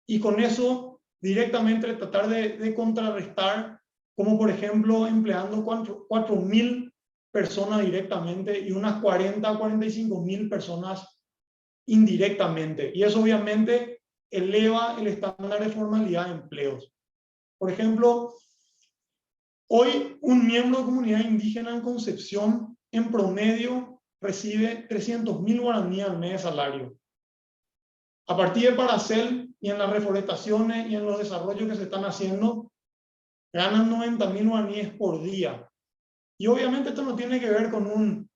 y con eso directamente tratar de contrarrestar, como por ejemplo empleando 4.000 personas directamente y unas 40 a 45.000 personas indirectamente. Y eso obviamente eleva el estándar de formalidad de empleos. Por ejemplo, hoy un miembro de comunidad indígena en Concepción en promedio recibe 300.000 guaraníes al mes de salario. A partir de Paracel y en las reforestaciones y en los desarrollos que se están haciendo, ganan 90.000 guaraníes por día. Y obviamente esto no tiene que ver con un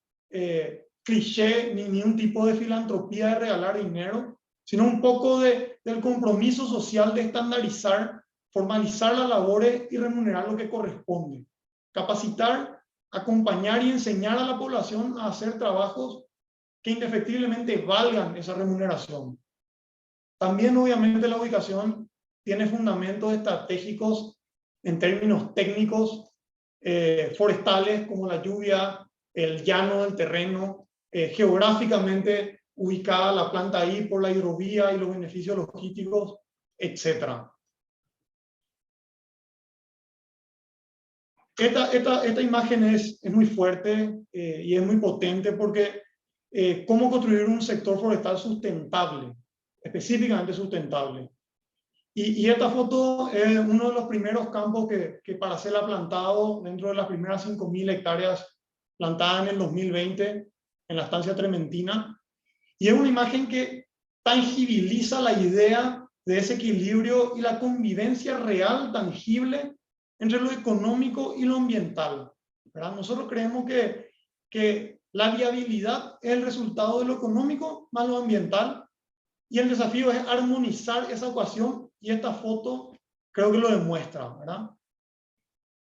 cliché ni un tipo de filantropía de regalar dinero, sino un poco del compromiso social de estandarizar, formalizar las labores y remunerar lo que corresponde. Capacitar, acompañar y enseñar a la población a hacer trabajos que indefectiblemente valgan esa remuneración. También, obviamente, la ubicación tiene fundamentos estratégicos en términos técnicos, forestales, como la lluvia, el llano del terreno, geográficamente ubicada la planta ahí por la hidrovía y los beneficios logísticos, etc. Esta imagen es muy fuerte y es muy potente porque cómo construir un sector forestal sustentable, específicamente sustentable. Y esta foto es uno de los primeros campos que Paracel ha plantado dentro de las primeras 5.000 hectáreas plantadas en el 2020 en la estancia trementina. Y es una imagen que tangibiliza la idea de ese equilibrio y la convivencia real, tangible, entre lo económico y lo ambiental, ¿verdad? Nosotros creemos que la viabilidad es el resultado de lo económico más lo ambiental, y el desafío es armonizar esa ecuación, y esta foto creo que lo demuestra, ¿verdad?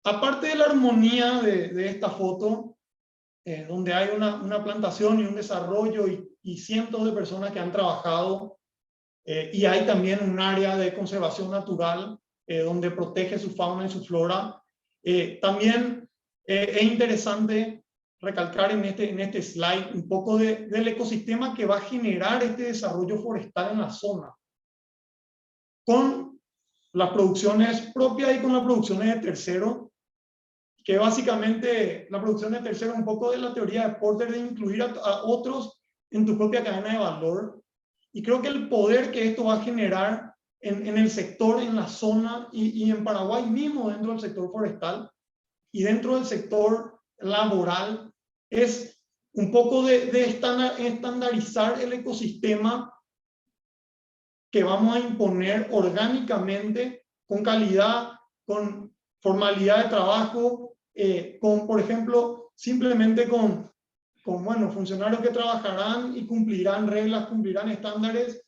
Aparte de la armonía de esta foto, donde hay una plantación y un desarrollo y cientos de personas que han trabajado, y hay también un área de conservación natural donde protege su fauna y su flora. También es interesante recalcar en este slide un poco del ecosistema que va a generar este desarrollo forestal en la zona, con las producciones propias y con las producciones de terceros, que básicamente la producción de terceros, un poco de la teoría de Porter de incluir a otros en tu propia cadena de valor. Y creo que el poder que esto va a generar en el sector, en la zona y en Paraguay mismo, dentro del sector forestal y dentro del sector laboral, es un poco de estandarizar el ecosistema que vamos a imponer orgánicamente, con calidad, con formalidad de trabajo, con, por ejemplo, simplemente con funcionarios que trabajarán y cumplirán reglas, cumplirán estándares.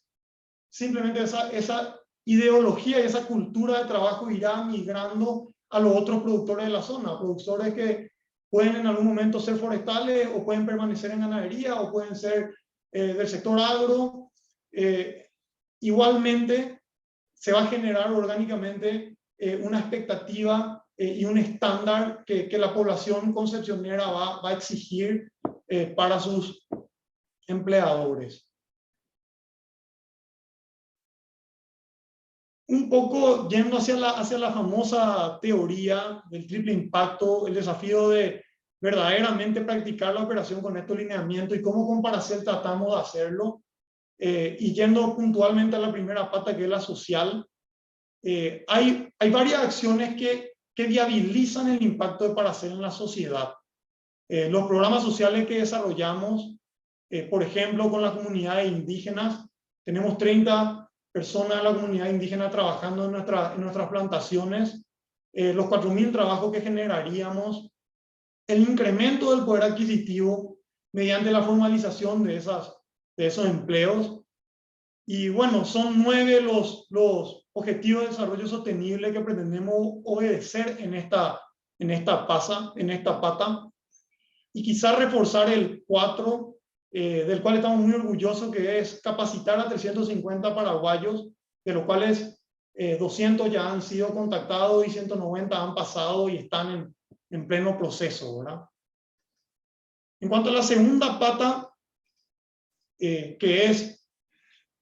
Simplemente esa ideología y esa cultura de trabajo irá migrando a los otros productores de la zona, productores que pueden en algún momento ser forestales o pueden permanecer en ganadería o pueden ser del sector agro. Igualmente se va a generar orgánicamente una expectativa y un estándar que la población concepcionera va a exigir para sus empleadores. Un poco yendo hacia la famosa teoría del triple impacto, el desafío de verdaderamente practicar la operación con estos lineamientos y cómo con Paracel tratamos de hacerlo. Y yendo puntualmente a la primera pata, que es la social, hay varias acciones que viabilizan el impacto de Paracel en la sociedad. Los programas sociales que desarrollamos, por ejemplo, con las comunidades indígenas, tenemos 30 personas de la comunidad indígena trabajando en nuestras plantaciones, los 4.000 trabajos que generaríamos, el incremento del poder adquisitivo mediante la formalización de esos empleos. Y bueno, son 9 los objetivos de desarrollo sostenible que pretendemos obedecer en esta pata. Y quizás reforzar el 4, del cual estamos muy orgullosos, que es capacitar a 350 paraguayos, de los cuales 200 ya han sido contactados y 190 han pasado y están en pleno proceso, ¿verdad? En cuanto a la segunda pata, que es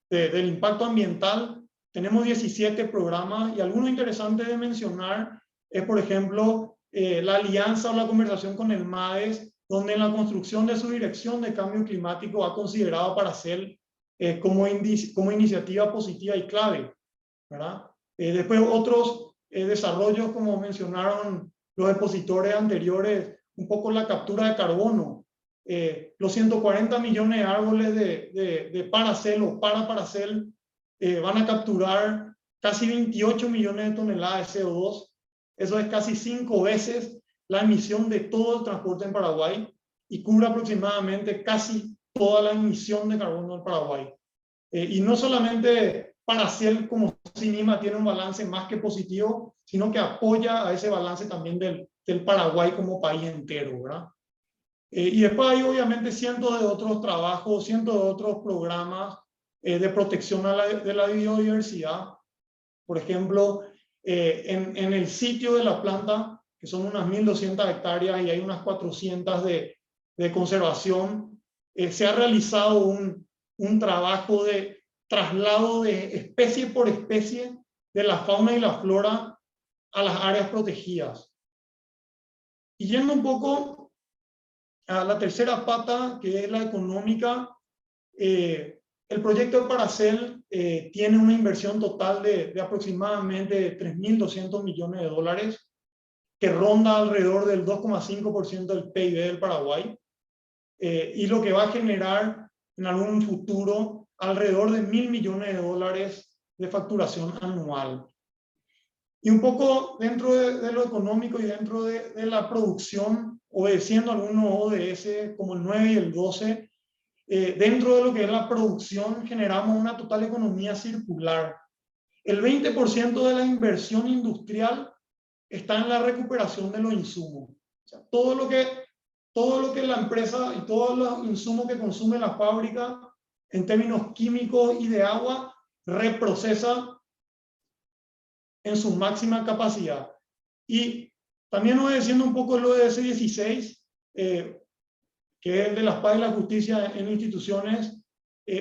del impacto ambiental, tenemos 17 programas, y alguno interesante de mencionar es, por ejemplo, la alianza o la conversación con el MADES, donde en la construcción de su dirección de cambio climático ha considerado Paracel como iniciativa positiva y clave, ¿verdad? Después otros desarrollos, como mencionaron los expositores anteriores, un poco la captura de carbono, los 140 millones de árboles de Paracel o para Paracel van a capturar casi 28 millones de toneladas de CO2. Eso es casi 5 veces la emisión de todo el transporte en Paraguay y cubre aproximadamente casi toda la emisión de carbono del Paraguay. Y no solamente Paraciel como sí misma tiene un balance más que positivo, sino que apoya a ese balance también del Paraguay como país entero, ¿verdad? Y después hay obviamente cientos de otros trabajos, cientos de otros programas de protección de la biodiversidad. Por ejemplo, en el sitio de la planta, que son unas 1.200 hectáreas y hay unas 400 de conservación, se ha realizado un trabajo de traslado de especie por especie de la fauna y la flora a las áreas protegidas. Y yendo un poco a la tercera pata, que es la económica, el proyecto de Paracel tiene una inversión total de aproximadamente 3.200 millones de dólares, que ronda alrededor del 2,5% del PIB del Paraguay, y lo que va a generar en algún futuro alrededor de 1.000 millones de dólares de facturación anual. Y un poco dentro de lo económico y dentro de la producción, obedeciendo algunos ODS como el 9 y el 12, dentro de lo que es la producción generamos una total economía circular. El 20% de la inversión industrial está en la recuperación de los insumos. O sea, todo lo que la empresa y todos los insumos que consume la fábrica en términos químicos y de agua reprocesa en su máxima capacidad. Y también obedeciendo un poco lo de DS16, que es el de las paz y la justicia en instituciones,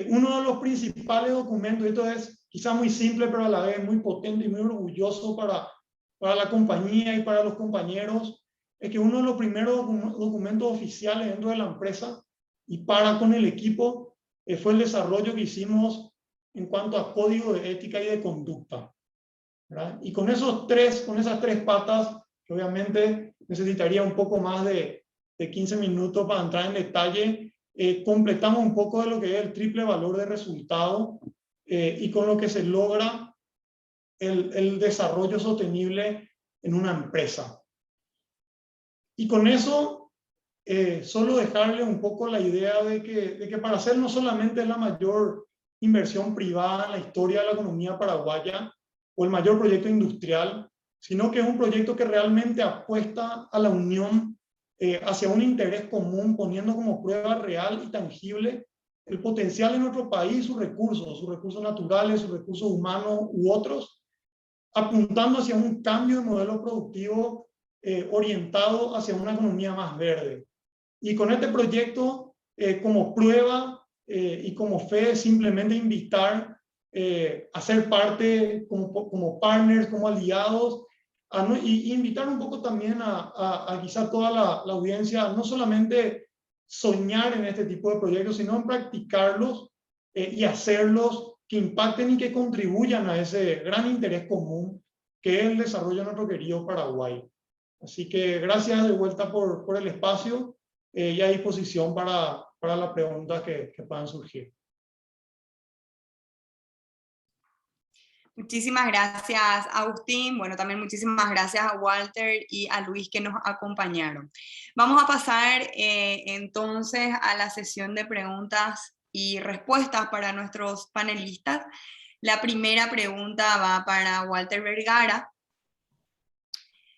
uno de los principales documentos, y esto es quizá muy simple, pero a la vez muy potente y muy orgulloso para la compañía y para los compañeros, es que uno de los primeros documentos oficiales dentro de la empresa y con el equipo fue el desarrollo que hicimos en cuanto a código de ética y de conducta, ¿verdad? Y con esas tres patas, que obviamente necesitaría un poco más de 15 minutos para entrar en detalle, completamos un poco de lo que es el triple valor de resultado y con lo que se logra el desarrollo sostenible en una empresa. Y con eso, solo dejarle un poco la idea de que Paracel no solamente es la mayor inversión privada en la historia de la economía paraguaya o el mayor proyecto industrial, sino que es un proyecto que realmente apuesta a la unión hacia un interés común, poniendo como prueba real y tangible el potencial de nuestro país, sus recursos naturales, sus recursos humanos u otros, apuntando hacia un cambio de modelo productivo orientado hacia una economía más verde. Y con este proyecto, como prueba y como fe, simplemente invitar a ser parte como partners, como aliados, y invitar un poco también a quizá toda la audiencia, no solamente soñar en este tipo de proyectos, sino en practicarlos y hacerlos que impacten y que contribuyan a ese gran interés común que es el desarrollo de nuestro querido Paraguay. Así que gracias de vuelta por el espacio y a disposición para las preguntas que puedan surgir. Muchísimas gracias, Agustín. Bueno, también muchísimas gracias a Walter y a Luis que nos acompañaron. Vamos a pasar entonces a la sesión de preguntas y respuestas para nuestros panelistas. La primera pregunta va para Walter Vergara.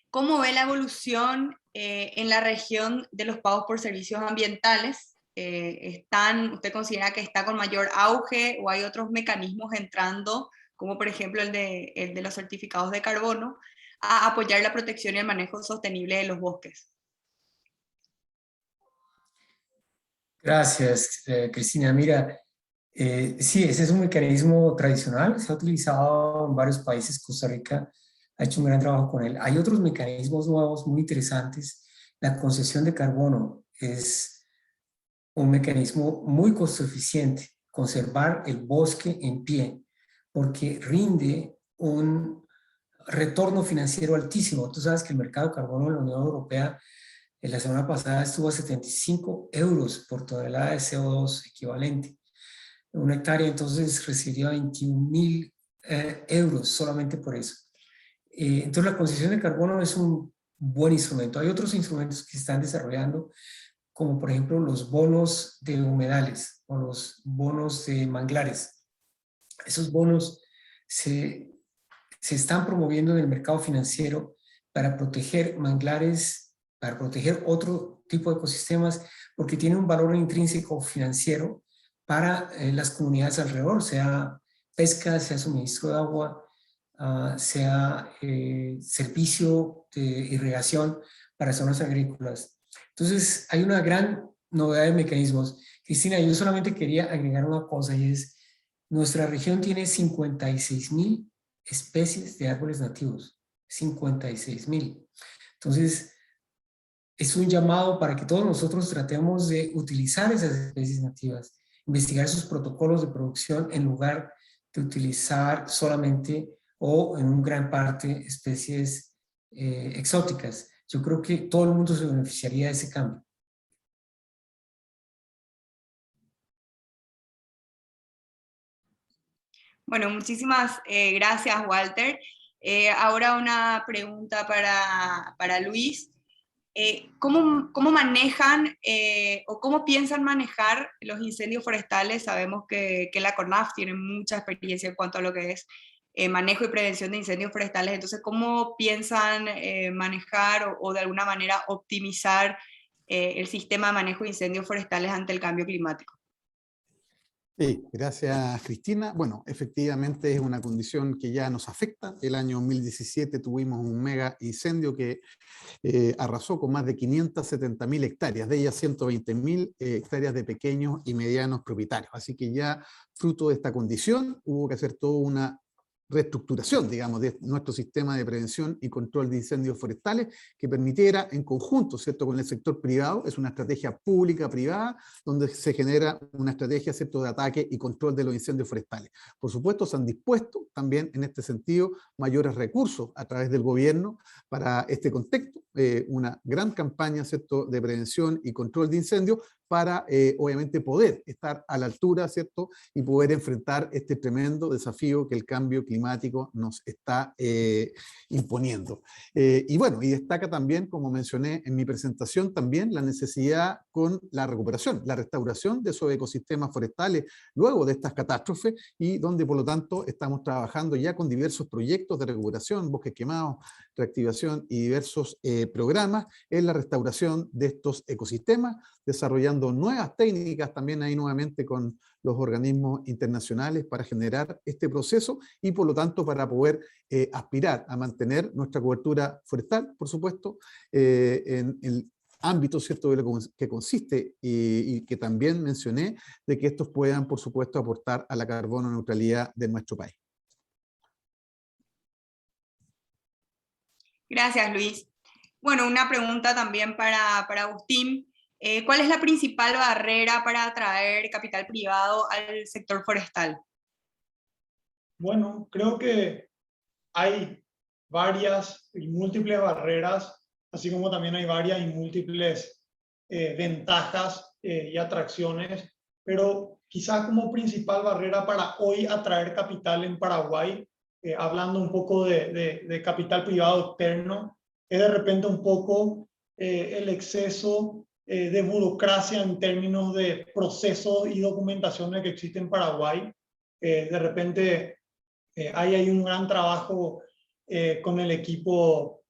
¿Cómo ve la evolución en la región de los pagos por servicios ambientales? ¿Usted considera que está con mayor auge o hay otros mecanismos entrando, como por ejemplo el de los certificados de carbono, a apoyar la protección y el manejo sostenible de los bosques? Gracias, Cristina. Mira, sí, ese es un mecanismo tradicional, se ha utilizado en varios países. Costa Rica ha hecho un gran trabajo con él. Hay otros mecanismos nuevos muy interesantes. La concesión de carbono es un mecanismo muy costo eficiente, conservar el bosque en pie, porque rinde un retorno financiero altísimo. Tú sabes que el mercado de carbono en la Unión Europea la semana pasada estuvo a 75 euros por tonelada de CO2 equivalente. una hectárea, entonces recibiría 21.000 euros solamente por eso. Entonces la concesión de carbono es un buen instrumento. Hay otros instrumentos que se están desarrollando, como por ejemplo los bonos de humedales o los bonos de manglares. Esos bonos se están promoviendo en el mercado financiero para proteger manglares, para proteger otro tipo de ecosistemas, porque tiene un valor intrínseco financiero para las comunidades alrededor, sea pesca, sea suministro de agua, sea servicio de irrigación para zonas agrícolas. Entonces, hay una gran novedad de mecanismos. Cristina, yo solamente quería agregar una cosa, y es, nuestra región tiene 56.000 especies de árboles nativos. 56.000. Entonces, es un llamado para que todos nosotros tratemos de utilizar esas especies nativas, investigar sus protocolos de producción en lugar de utilizar solamente o en una gran parte especies exóticas. Yo creo que todo el mundo se beneficiaría de ese cambio. Bueno, muchísimas gracias, Walter. Ahora una pregunta para Luis. ¿Cómo manejan o cómo piensan manejar los incendios forestales? Sabemos que la CONAF tiene mucha experiencia en cuanto a lo que es manejo y prevención de incendios forestales. Entonces, ¿cómo piensan manejar o de alguna manera optimizar el sistema de manejo de incendios forestales ante el cambio climático? Sí, gracias Cristina. Bueno, efectivamente es una condición que ya nos afecta. El año 2017 tuvimos un mega incendio que arrasó con más de 570.000 hectáreas, de ellas 120.000 hectáreas de pequeños y medianos propietarios. Así que ya fruto de esta condición hubo que hacer toda una reestructuración, digamos, de nuestro sistema de prevención y control de incendios forestales que permitiera en conjunto, ¿cierto?, con el sector privado, es una estrategia pública-privada donde se genera una estrategia, ¿cierto?, de ataque y control de los incendios forestales. Por supuesto, se han dispuesto también en este sentido mayores recursos a través del gobierno para este contexto, una gran campaña, ¿cierto?, de prevención y control de incendios para obviamente poder estar a la altura, ¿cierto?, y poder enfrentar este tremendo desafío que el cambio climático nos está imponiendo. Y bueno, y destaca también, como mencioné en mi presentación, también la necesidad con la recuperación, la restauración de esos ecosistemas forestales luego de estas catástrofes, y donde por lo tanto estamos trabajando ya con diversos proyectos de recuperación, bosques quemados, reactivación y diversos programas en la restauración de estos ecosistemas, desarrollando nuevas técnicas también ahí nuevamente con los organismos internacionales para generar este proceso y por lo tanto para poder aspirar a mantener nuestra cobertura forestal, por supuesto, en el ámbito, ¿cierto?, de lo que consiste y que también mencioné, de que estos puedan, por supuesto, aportar a la carbono neutralidad de nuestro país. Gracias, Luis. Bueno, una pregunta también para Agustín. ¿Cuál es la principal barrera para atraer capital privado al sector forestal? Bueno, creo que hay varias y múltiples barreras, así como también hay varias y múltiples ventajas y atracciones, pero quizás como principal barrera para hoy atraer capital en Paraguay, hablando un poco de capital privado externo, es de repente un poco el exceso de burocracia en términos de procesos y documentaciones que existen en Paraguay. De repente hay un gran trabajo con el equipo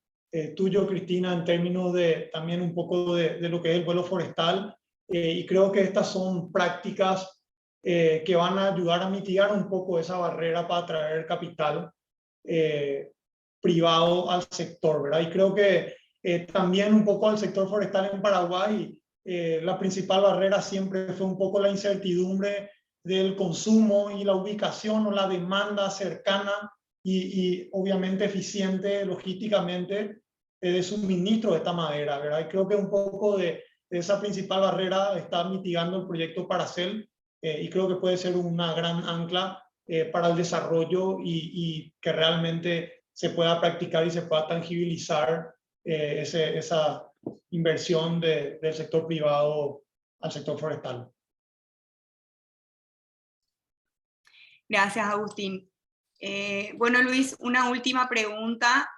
tuyo, Cristina, en términos de también un poco de lo que es el vuelo forestal, y creo que estas son prácticas que van a ayudar a mitigar un poco esa barrera para atraer capital privado al sector, ¿verdad? Y creo que también un poco al sector forestal en Paraguay, la principal barrera siempre fue un poco la incertidumbre del consumo y la ubicación o la demanda cercana y obviamente eficiente logísticamente de suministro de esta madera, ¿verdad? Y creo que un poco de esa principal barrera está mitigando el proyecto Paracel, y creo que puede ser una gran ancla para el desarrollo y que realmente se pueda practicar y se pueda tangibilizar esa inversión del sector privado al sector forestal. Gracias, Agustín. Bueno, Luis, una última pregunta.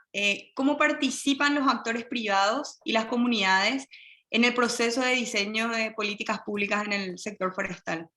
¿Cómo participan los actores privados y las comunidades en el proceso de diseño de políticas públicas en el sector forestal?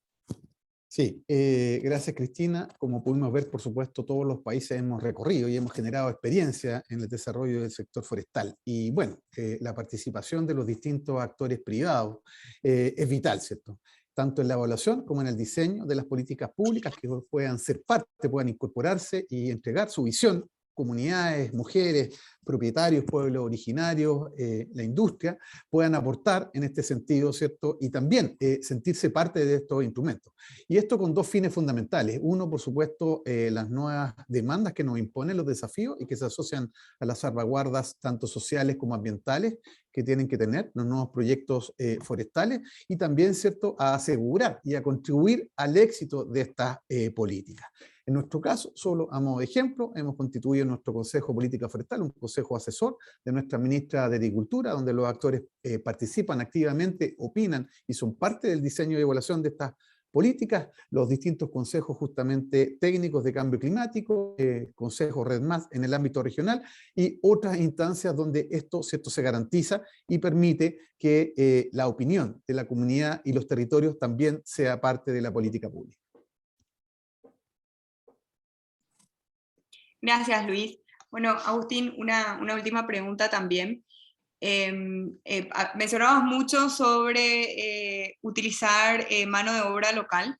Sí, gracias Cristina. Como pudimos ver, por supuesto, todos los países hemos recorrido y hemos generado experiencia en el desarrollo del sector forestal. Y bueno, la participación de los distintos actores privados es vital, ¿cierto? Tanto en la evaluación como en el diseño de las políticas públicas que puedan ser parte, puedan incorporarse y entregar su visión. Comunidades, mujeres, propietarios, pueblos originarios, la industria, puedan aportar en este sentido, ¿cierto? Y también sentirse parte de estos instrumentos. Y esto con dos fines fundamentales. Uno, por supuesto, las nuevas demandas que nos imponen los desafíos y que se asocian a las salvaguardas tanto sociales como ambientales que tienen que tener los nuevos proyectos forestales, y también, ¿cierto?, a asegurar y a contribuir al éxito de estas políticas. En nuestro caso, solo a modo de ejemplo, hemos constituido nuestro Consejo de Política Forestal, un consejo asesor de nuestra ministra de Agricultura, donde los actores participan activamente, opinan y son parte del diseño y evaluación de estas políticas, los distintos consejos justamente técnicos de cambio climático, consejo REDMAS en el ámbito regional y otras instancias donde esto, ¿cierto?, se garantiza y permite que la opinión de la comunidad y los territorios también sea parte de la política pública. Gracias, Luis. Bueno, Agustín, una última pregunta también. Mencionabas mucho sobre utilizar mano de obra local.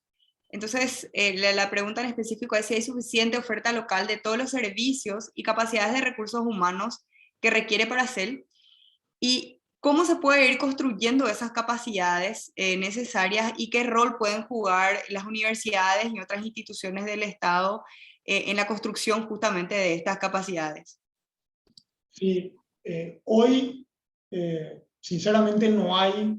Entonces, la pregunta en específico es si hay suficiente oferta local de todos los servicios y capacidades de recursos humanos que requiere Paracel, y cómo se puede ir construyendo esas capacidades necesarias y qué rol pueden jugar las universidades y otras instituciones del Estado en la construcción justamente de estas capacidades. Sí, hoy sinceramente no hay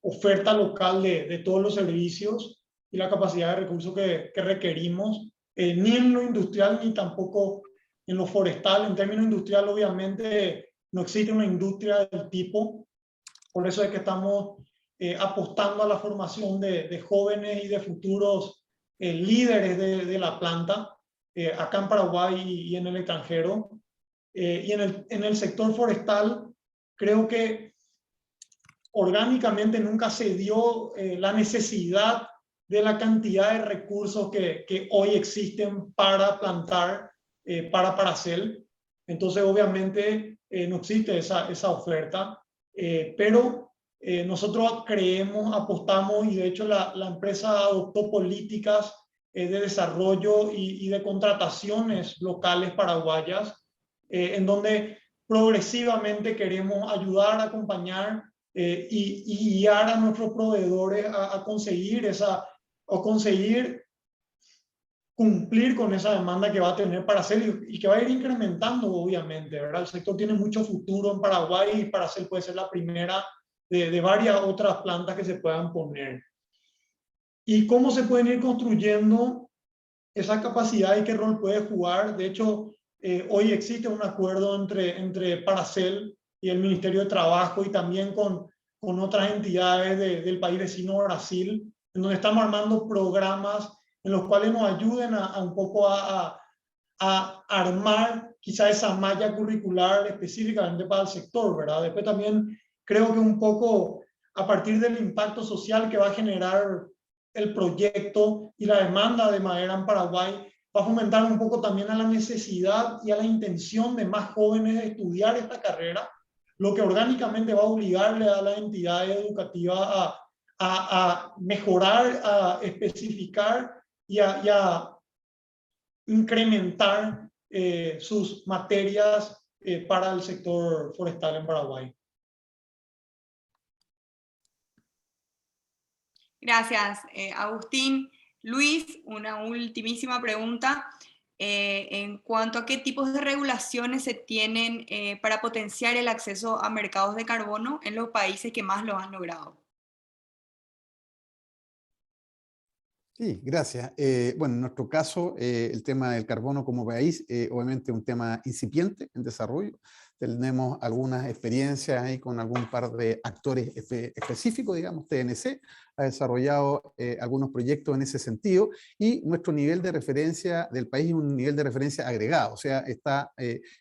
oferta local de todos los servicios y la capacidad de recursos que requerimos, ni en lo industrial ni tampoco en lo forestal. En términos industrial, obviamente, no existe una industria del tipo, por eso es que estamos apostando a la formación de jóvenes y de futuros líderes de la planta, acá en Paraguay y en el extranjero. Y en el sector forestal, creo que orgánicamente nunca se dio la necesidad de la cantidad de recursos que hoy existen para plantar para Paracel. Entonces, obviamente, no existe esa oferta, pero nosotros creemos, apostamos, y de hecho la empresa adoptó políticas de desarrollo y de contrataciones locales paraguayas, en donde progresivamente queremos ayudar, acompañar y guiar a nuestros proveedores a conseguir cumplir con esa demanda que va a tener Paracel y que va a ir incrementando, obviamente, ¿verdad? El sector tiene mucho futuro en Paraguay y Paracel puede ser la primera de varias otras plantas que se puedan poner. ¿Y cómo se pueden ir construyendo esa capacidad y qué rol puede jugar? De hecho, hoy existe un acuerdo entre Paracel y el Ministerio de Trabajo y también con otras entidades del país vecino Brasil, en donde estamos armando programas en los cuales nos ayuden a un poco a armar quizá esa malla curricular específicamente para el sector, ¿verdad? Después también creo que un poco a partir del impacto social que va a generar el proyecto y la demanda de madera en Paraguay, va a fomentar un poco también a la necesidad y a la intención de más jóvenes de estudiar esta carrera, lo que orgánicamente va a obligarle a las entidades educativas a mejorar, a especificar y a incrementar sus materias para el sector forestal en Paraguay. Gracias, Agustín. Luis, una ultimísima pregunta. En cuanto a qué tipos de regulaciones se tienen para potenciar el acceso a mercados de carbono en los países que más lo han logrado. Sí, gracias. Bueno, en nuestro caso, el tema del carbono como país, obviamente un tema incipiente en desarrollo. Tenemos algunas experiencias ahí con algún par de actores específicos, digamos, TNC ha desarrollado algunos proyectos en ese sentido, y nuestro nivel de referencia del país es un nivel de referencia agregado, o sea, está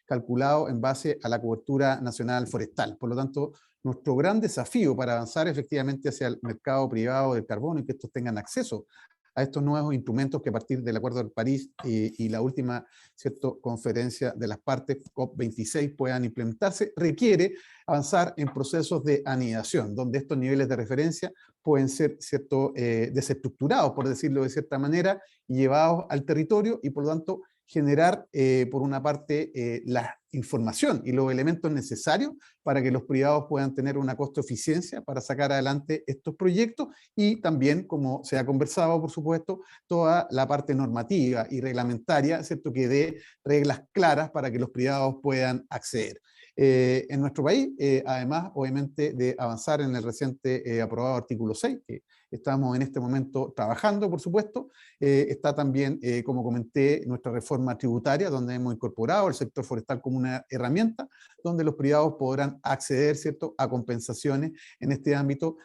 calculado en base a la cobertura nacional forestal. Por lo tanto, nuestro gran desafío para avanzar efectivamente hacia el mercado privado del carbono y que estos tengan acceso a estos nuevos instrumentos que a partir del Acuerdo de París y la última, ¿cierto?, conferencia de las partes COP26 puedan implementarse, requiere avanzar en procesos de anidación, donde estos niveles de referencia pueden ser, ¿cierto?, desestructurados, por decirlo de cierta manera, y llevados al territorio, y por lo tanto generar, por una parte, la información y los elementos necesarios para que los privados puedan tener una costo-eficiencia para sacar adelante estos proyectos, y también, como se ha conversado, por supuesto, toda la parte normativa y reglamentaria, ¿cierto?, que dé reglas claras para que los privados puedan acceder. En nuestro país, además, obviamente, de avanzar en el reciente aprobado artículo 6, que estamos en este momento trabajando, por supuesto, está también, como comenté, nuestra reforma tributaria, donde hemos incorporado el sector forestal como una herramienta, donde los privados podrán acceder, ¿cierto?, a compensaciones en este ámbito,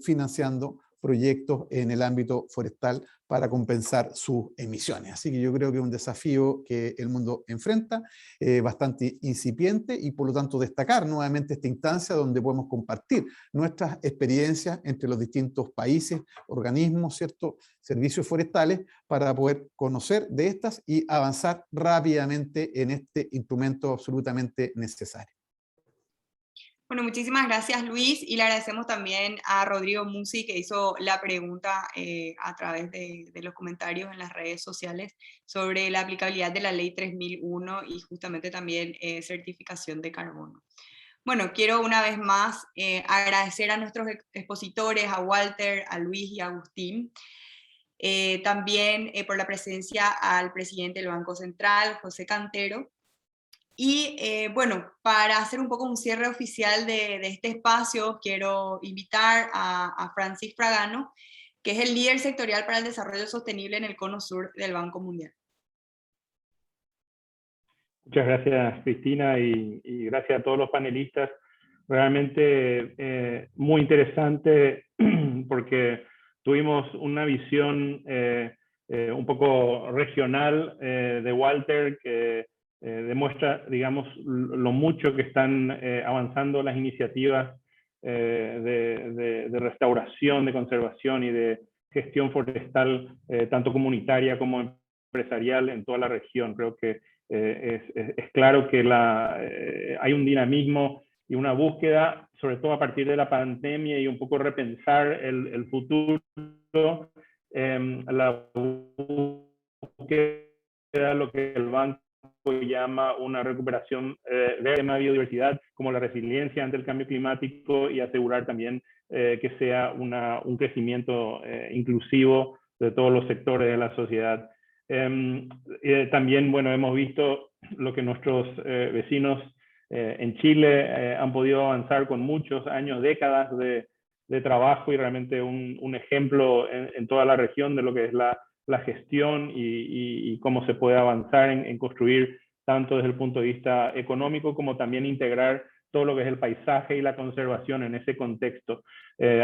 financiando proyectos en el ámbito forestal para compensar sus emisiones. Así que yo creo que es un desafío que el mundo enfrenta, bastante incipiente, y por lo tanto destacar nuevamente esta instancia donde podemos compartir nuestras experiencias entre los distintos países, organismos, ¿cierto?, servicios forestales, para poder conocer de estas y avanzar rápidamente en este instrumento absolutamente necesario. Bueno, muchísimas gracias, Luis, y le agradecemos también a Rodrigo Musi, que hizo la pregunta a través de los comentarios en las redes sociales sobre la aplicabilidad de la Ley 3001 y justamente también certificación de carbono. Bueno, quiero una vez más agradecer a nuestros expositores, a Walter, a Luis y a Agustín. También por la presencia al presidente del Banco Central, José Cantero. Y bueno, para hacer un poco un cierre oficial de este espacio, quiero invitar a Francis Fragano, que es el líder sectorial para el desarrollo sostenible en el Cono Sur del Banco Mundial. Muchas gracias, Cristina, y gracias a todos los panelistas. Realmente muy interesante porque tuvimos una visión un poco regional de Walter, que demuestra, digamos, lo mucho que están avanzando las iniciativas de restauración, de conservación y de gestión forestal, tanto comunitaria como empresarial en toda la región. Creo que es claro que hay un dinamismo y una búsqueda, sobre todo a partir de la pandemia, y un poco repensar el futuro, la búsqueda, lo que el banco llama una recuperación de la biodiversidad, como la resiliencia ante el cambio climático, y asegurar también que sea un crecimiento inclusivo de todos los sectores de la sociedad. También, bueno, hemos visto lo que nuestros vecinos en Chile han podido avanzar con muchos años, décadas de trabajo, y realmente un ejemplo en toda la región de lo que es la gestión y cómo se puede avanzar en construir, tanto desde el punto de vista económico como también integrar todo lo que es el paisaje y la conservación en ese contexto.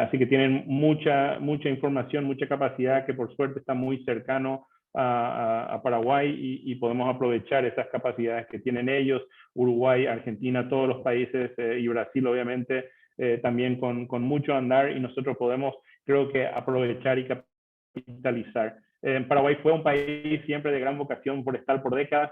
Así que tienen mucha información, mucha capacidad, que por suerte está muy cercano a Paraguay, y podemos aprovechar esas capacidades que tienen ellos, Uruguay, Argentina, todos los países, y Brasil obviamente también con mucho andar, y nosotros podemos, creo que, aprovechar y capitalizar. Paraguay fue un país siempre de gran vocación forestal por décadas.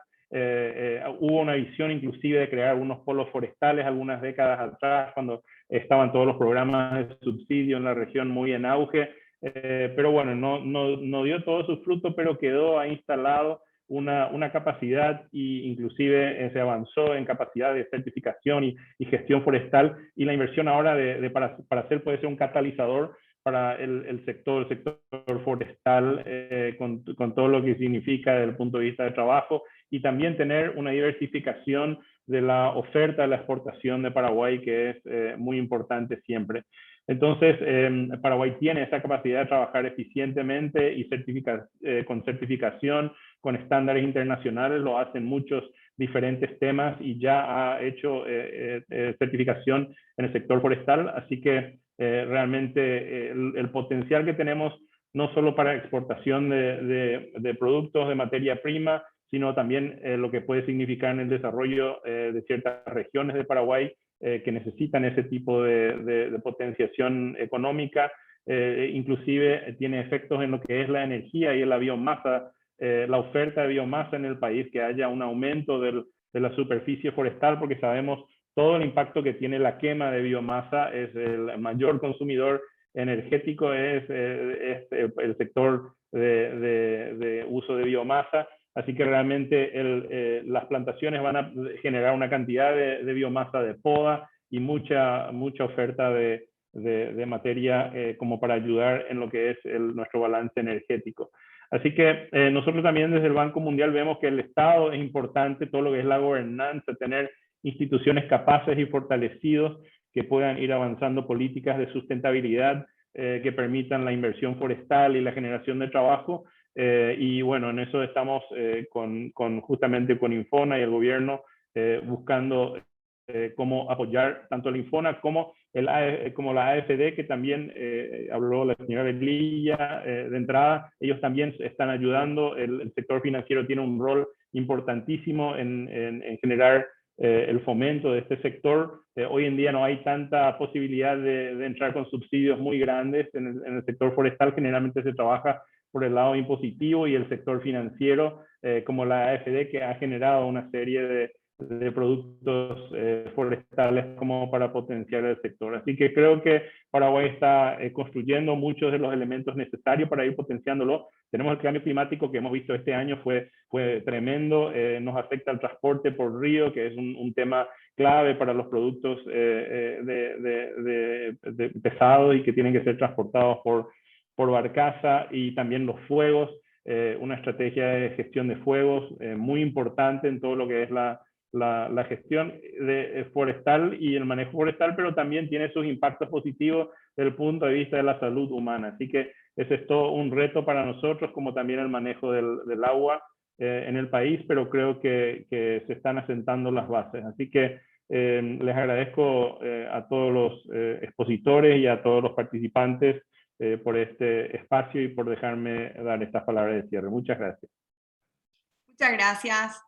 Hubo una visión inclusive de crear algunos polos forestales algunas décadas atrás, cuando estaban todos los programas de subsidio en la región muy en auge, pero bueno, no dio todo su fruto, pero quedó ahí instalado una capacidad, y inclusive se avanzó en capacidad de certificación y gestión forestal, y la inversión ahora para hacer puede ser un catalizador para el sector forestal, con todo lo que significa desde el punto de vista de trabajo, y también tener una diversificación de la oferta de la exportación de Paraguay, que es muy importante siempre. Entonces, Paraguay tiene esa capacidad de trabajar eficientemente y con certificación, con estándares internacionales, lo hacen muchos diferentes temas y ya ha hecho certificación en el sector forestal, así que realmente el potencial que tenemos no solo para exportación de productos de materia prima, sino también lo que puede significar en el desarrollo de ciertas regiones de Paraguay que necesitan ese tipo de potenciación económica, inclusive tiene efectos en lo que es la energía y en la biomasa, la oferta de biomasa en el país, que haya un aumento de la superficie forestal, porque sabemos todo el impacto que tiene la quema de biomasa, es el mayor consumidor energético, es el sector de uso de biomasa. Así que realmente las plantaciones van a generar una cantidad de biomasa de poda y mucha oferta de materia como para ayudar en lo que es nuestro balance energético. Así que nosotros también desde el Banco Mundial vemos que el Estado es importante, todo lo que es la gobernanza, tener instituciones capaces y fortalecidos que puedan ir avanzando políticas de sustentabilidad que permitan la inversión forestal y la generación de trabajo. Y bueno, en eso estamos justamente con Infona y el gobierno buscando cómo apoyar tanto el Infona como la AFD, que también habló la señora Velilla de entrada. Ellos también están ayudando. El sector financiero tiene un rol importantísimo en generar el fomento de este sector. Hoy en día no hay tanta posibilidad de entrar con subsidios muy grandes en el sector forestal. Generalmente se trabaja por el lado impositivo y el sector financiero, como la AFD, que ha generado una serie de productos forestales como para potenciar el sector. Así que creo que Paraguay está construyendo muchos de los elementos necesarios para ir potenciándolo. Tenemos el cambio climático que hemos visto este año, fue tremendo, nos afecta el transporte por río, que es un tema clave para los productos pesados y que tienen que ser transportados por barcaza, y también los fuegos, una estrategia de gestión de fuegos muy importante en todo lo que es la gestión forestal y el manejo forestal, pero también tiene sus impactos positivos desde el punto de vista de la salud humana. Así que ese es todo un reto para nosotros, como también el manejo del agua en el país, pero creo que se están asentando las bases. Así que les agradezco a todos los expositores y a todos los participantes por este espacio y por dejarme dar estas palabras de cierre. Muchas gracias. Muchas gracias,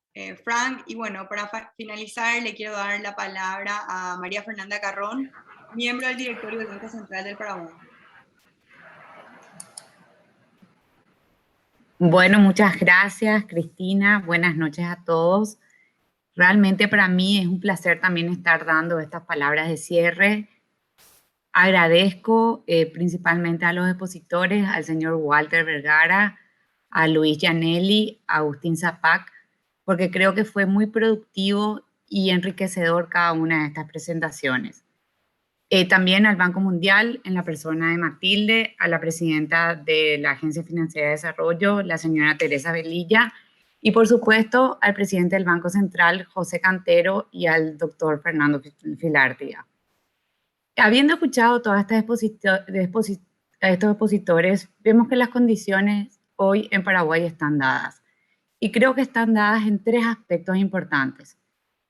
Frank. Y bueno, para finalizar, le quiero dar la palabra a María Fernanda Carrón, miembro del directorio del Banco Central del Paraguay. Bueno, muchas gracias, Cristina. Buenas noches a todos. Realmente para mí es un placer también estar dando estas palabras de cierre. Agradezco principalmente a los expositores, al señor Walter Vergara, a Luis Gianelli, a Agustín Zapac, porque creo que fue muy productivo y enriquecedor cada una de estas presentaciones. También al Banco Mundial, en la persona de Matilde, a la presidenta de la Agencia Financiera de Desarrollo, la señora Teresa Velilla, y por supuesto al presidente del Banco Central, José Cantero, y al doctor Fernando Filártiga. Habiendo escuchado todas estas estos expositores, vemos que las condiciones hoy en Paraguay están dadas. Y creo que están dadas en tres aspectos importantes.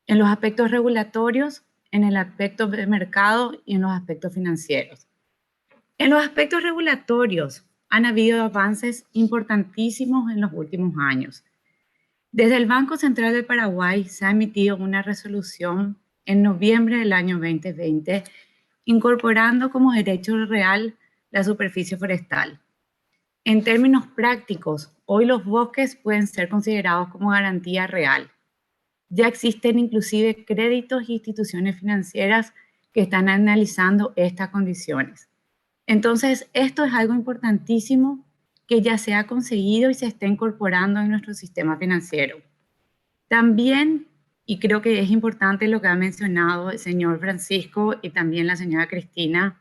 En los aspectos regulatorios, en el aspecto de mercado y en los aspectos financieros. En los aspectos regulatorios han habido avances importantísimos en los últimos años. Desde el Banco Central de Paraguay se ha emitido una resolución en noviembre del año 2020 incorporando como derecho real la superficie forestal. En términos prácticos, hoy los bosques pueden ser considerados como garantía real. Ya existen inclusive créditos e instituciones financieras que están analizando estas condiciones. Entonces, esto es algo importantísimo que ya se ha conseguido y se está incorporando en nuestro sistema financiero. También, y creo que es importante lo que ha mencionado el señor Francisco y también la señora Cristina,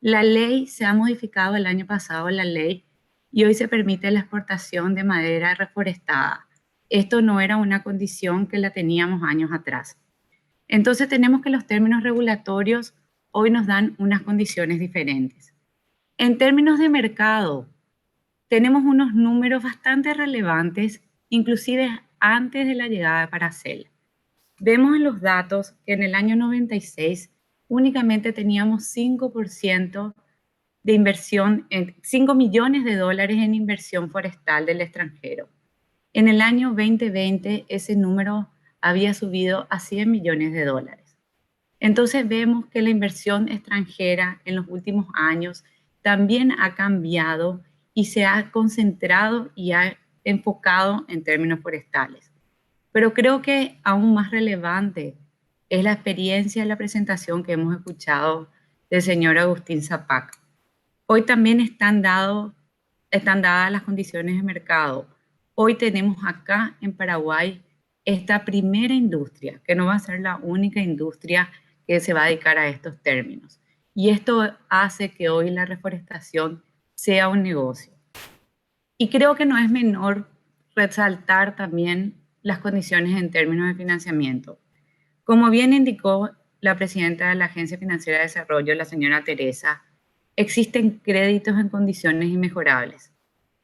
la ley se ha modificado el año pasado, la ley, y hoy se permite la exportación de madera reforestada. Esto no era una condición que la teníamos años atrás. Entonces tenemos que los términos regulatorios hoy nos dan unas condiciones diferentes. En términos de mercado, tenemos unos números bastante relevantes, inclusive antes de la llegada de Paracel. Vemos en los datos que en el año 96 únicamente teníamos 5% de inversión, 5 millones de dólares en inversión forestal del extranjero. En el año 2020 ese número había subido a 100 millones de dólares. Entonces vemos que la inversión extranjera en los últimos años también ha cambiado y se ha concentrado y ha enfocado en términos forestales. Pero creo que aún más relevante es la experiencia y la presentación que hemos escuchado del señor Agustín Zapac. Hoy también están dadas las condiciones de mercado. Hoy tenemos acá en Paraguay esta primera industria, que no va a ser la única industria que se va a dedicar a estos términos. Y esto hace que hoy la reforestación sea un negocio. Y creo que no es menor resaltar también las condiciones en términos de financiamiento. Como bien indicó la presidenta de la Agencia Financiera de Desarrollo, la señora Teresa, existen créditos en condiciones inmejorables.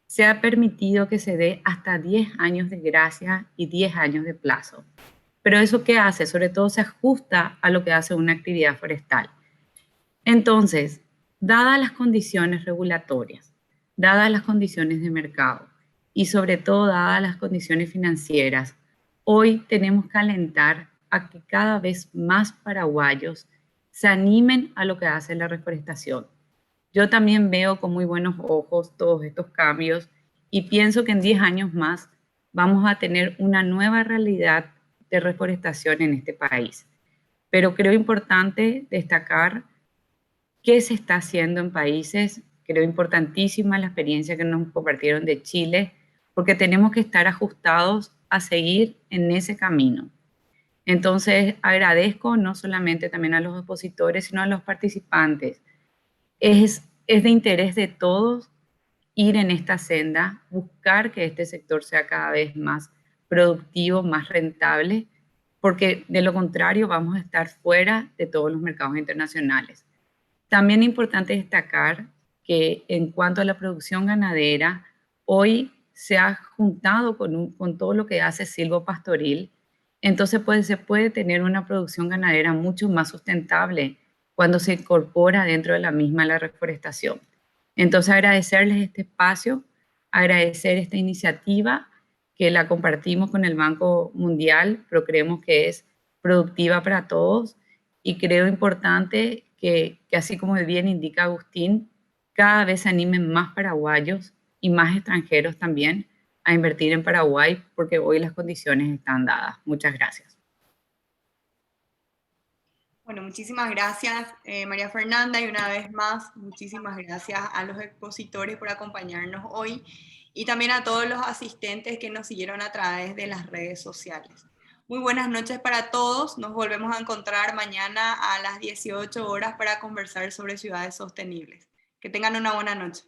Se ha permitido que se dé hasta 10 años de gracia y 10 años de plazo. Pero ¿eso qué hace? Sobre todo se ajusta a lo que hace una actividad forestal. Entonces, dadas las condiciones regulatorias, dadas las condiciones de mercado y sobre todo dadas las condiciones financieras, hoy tenemos que alentar a que cada vez más paraguayos se animen a lo que hace la reforestación. Yo también veo con muy buenos ojos todos estos cambios y pienso que en 10 años más vamos a tener una nueva realidad de reforestación en este país. Pero creo importante destacar qué se está haciendo en países. Creo importantísima la experiencia que nos compartieron de Chile, porque tenemos que estar ajustados a seguir en ese camino. Entonces, agradezco no solamente también a los expositores, sino a los participantes. Es de interés de todos ir en esta senda, buscar que este sector sea cada vez más productivo, más rentable, porque de lo contrario vamos a estar fuera de todos los mercados internacionales. También es importante destacar que en cuanto a la producción ganadera, hoy se ha juntado con todo lo que hace silvopastoril, entonces se puede tener una producción ganadera mucho más sustentable cuando se incorpora dentro de la misma la reforestación. Entonces agradecerles este espacio, agradecer esta iniciativa que la compartimos con el Banco Mundial, pero creemos que es productiva para todos y creo importante que así como bien indica Agustín, cada vez se animen más paraguayos y más extranjeros también a invertir en Paraguay porque hoy las condiciones están dadas. Muchas gracias. Bueno, muchísimas gracias María Fernanda y una vez más muchísimas gracias a los expositores por acompañarnos hoy y también a todos los asistentes que nos siguieron a través de las redes sociales. Muy buenas noches para todos, nos volvemos a encontrar mañana a las 18 horas para conversar sobre ciudades sostenibles. Que tengan una buena noche.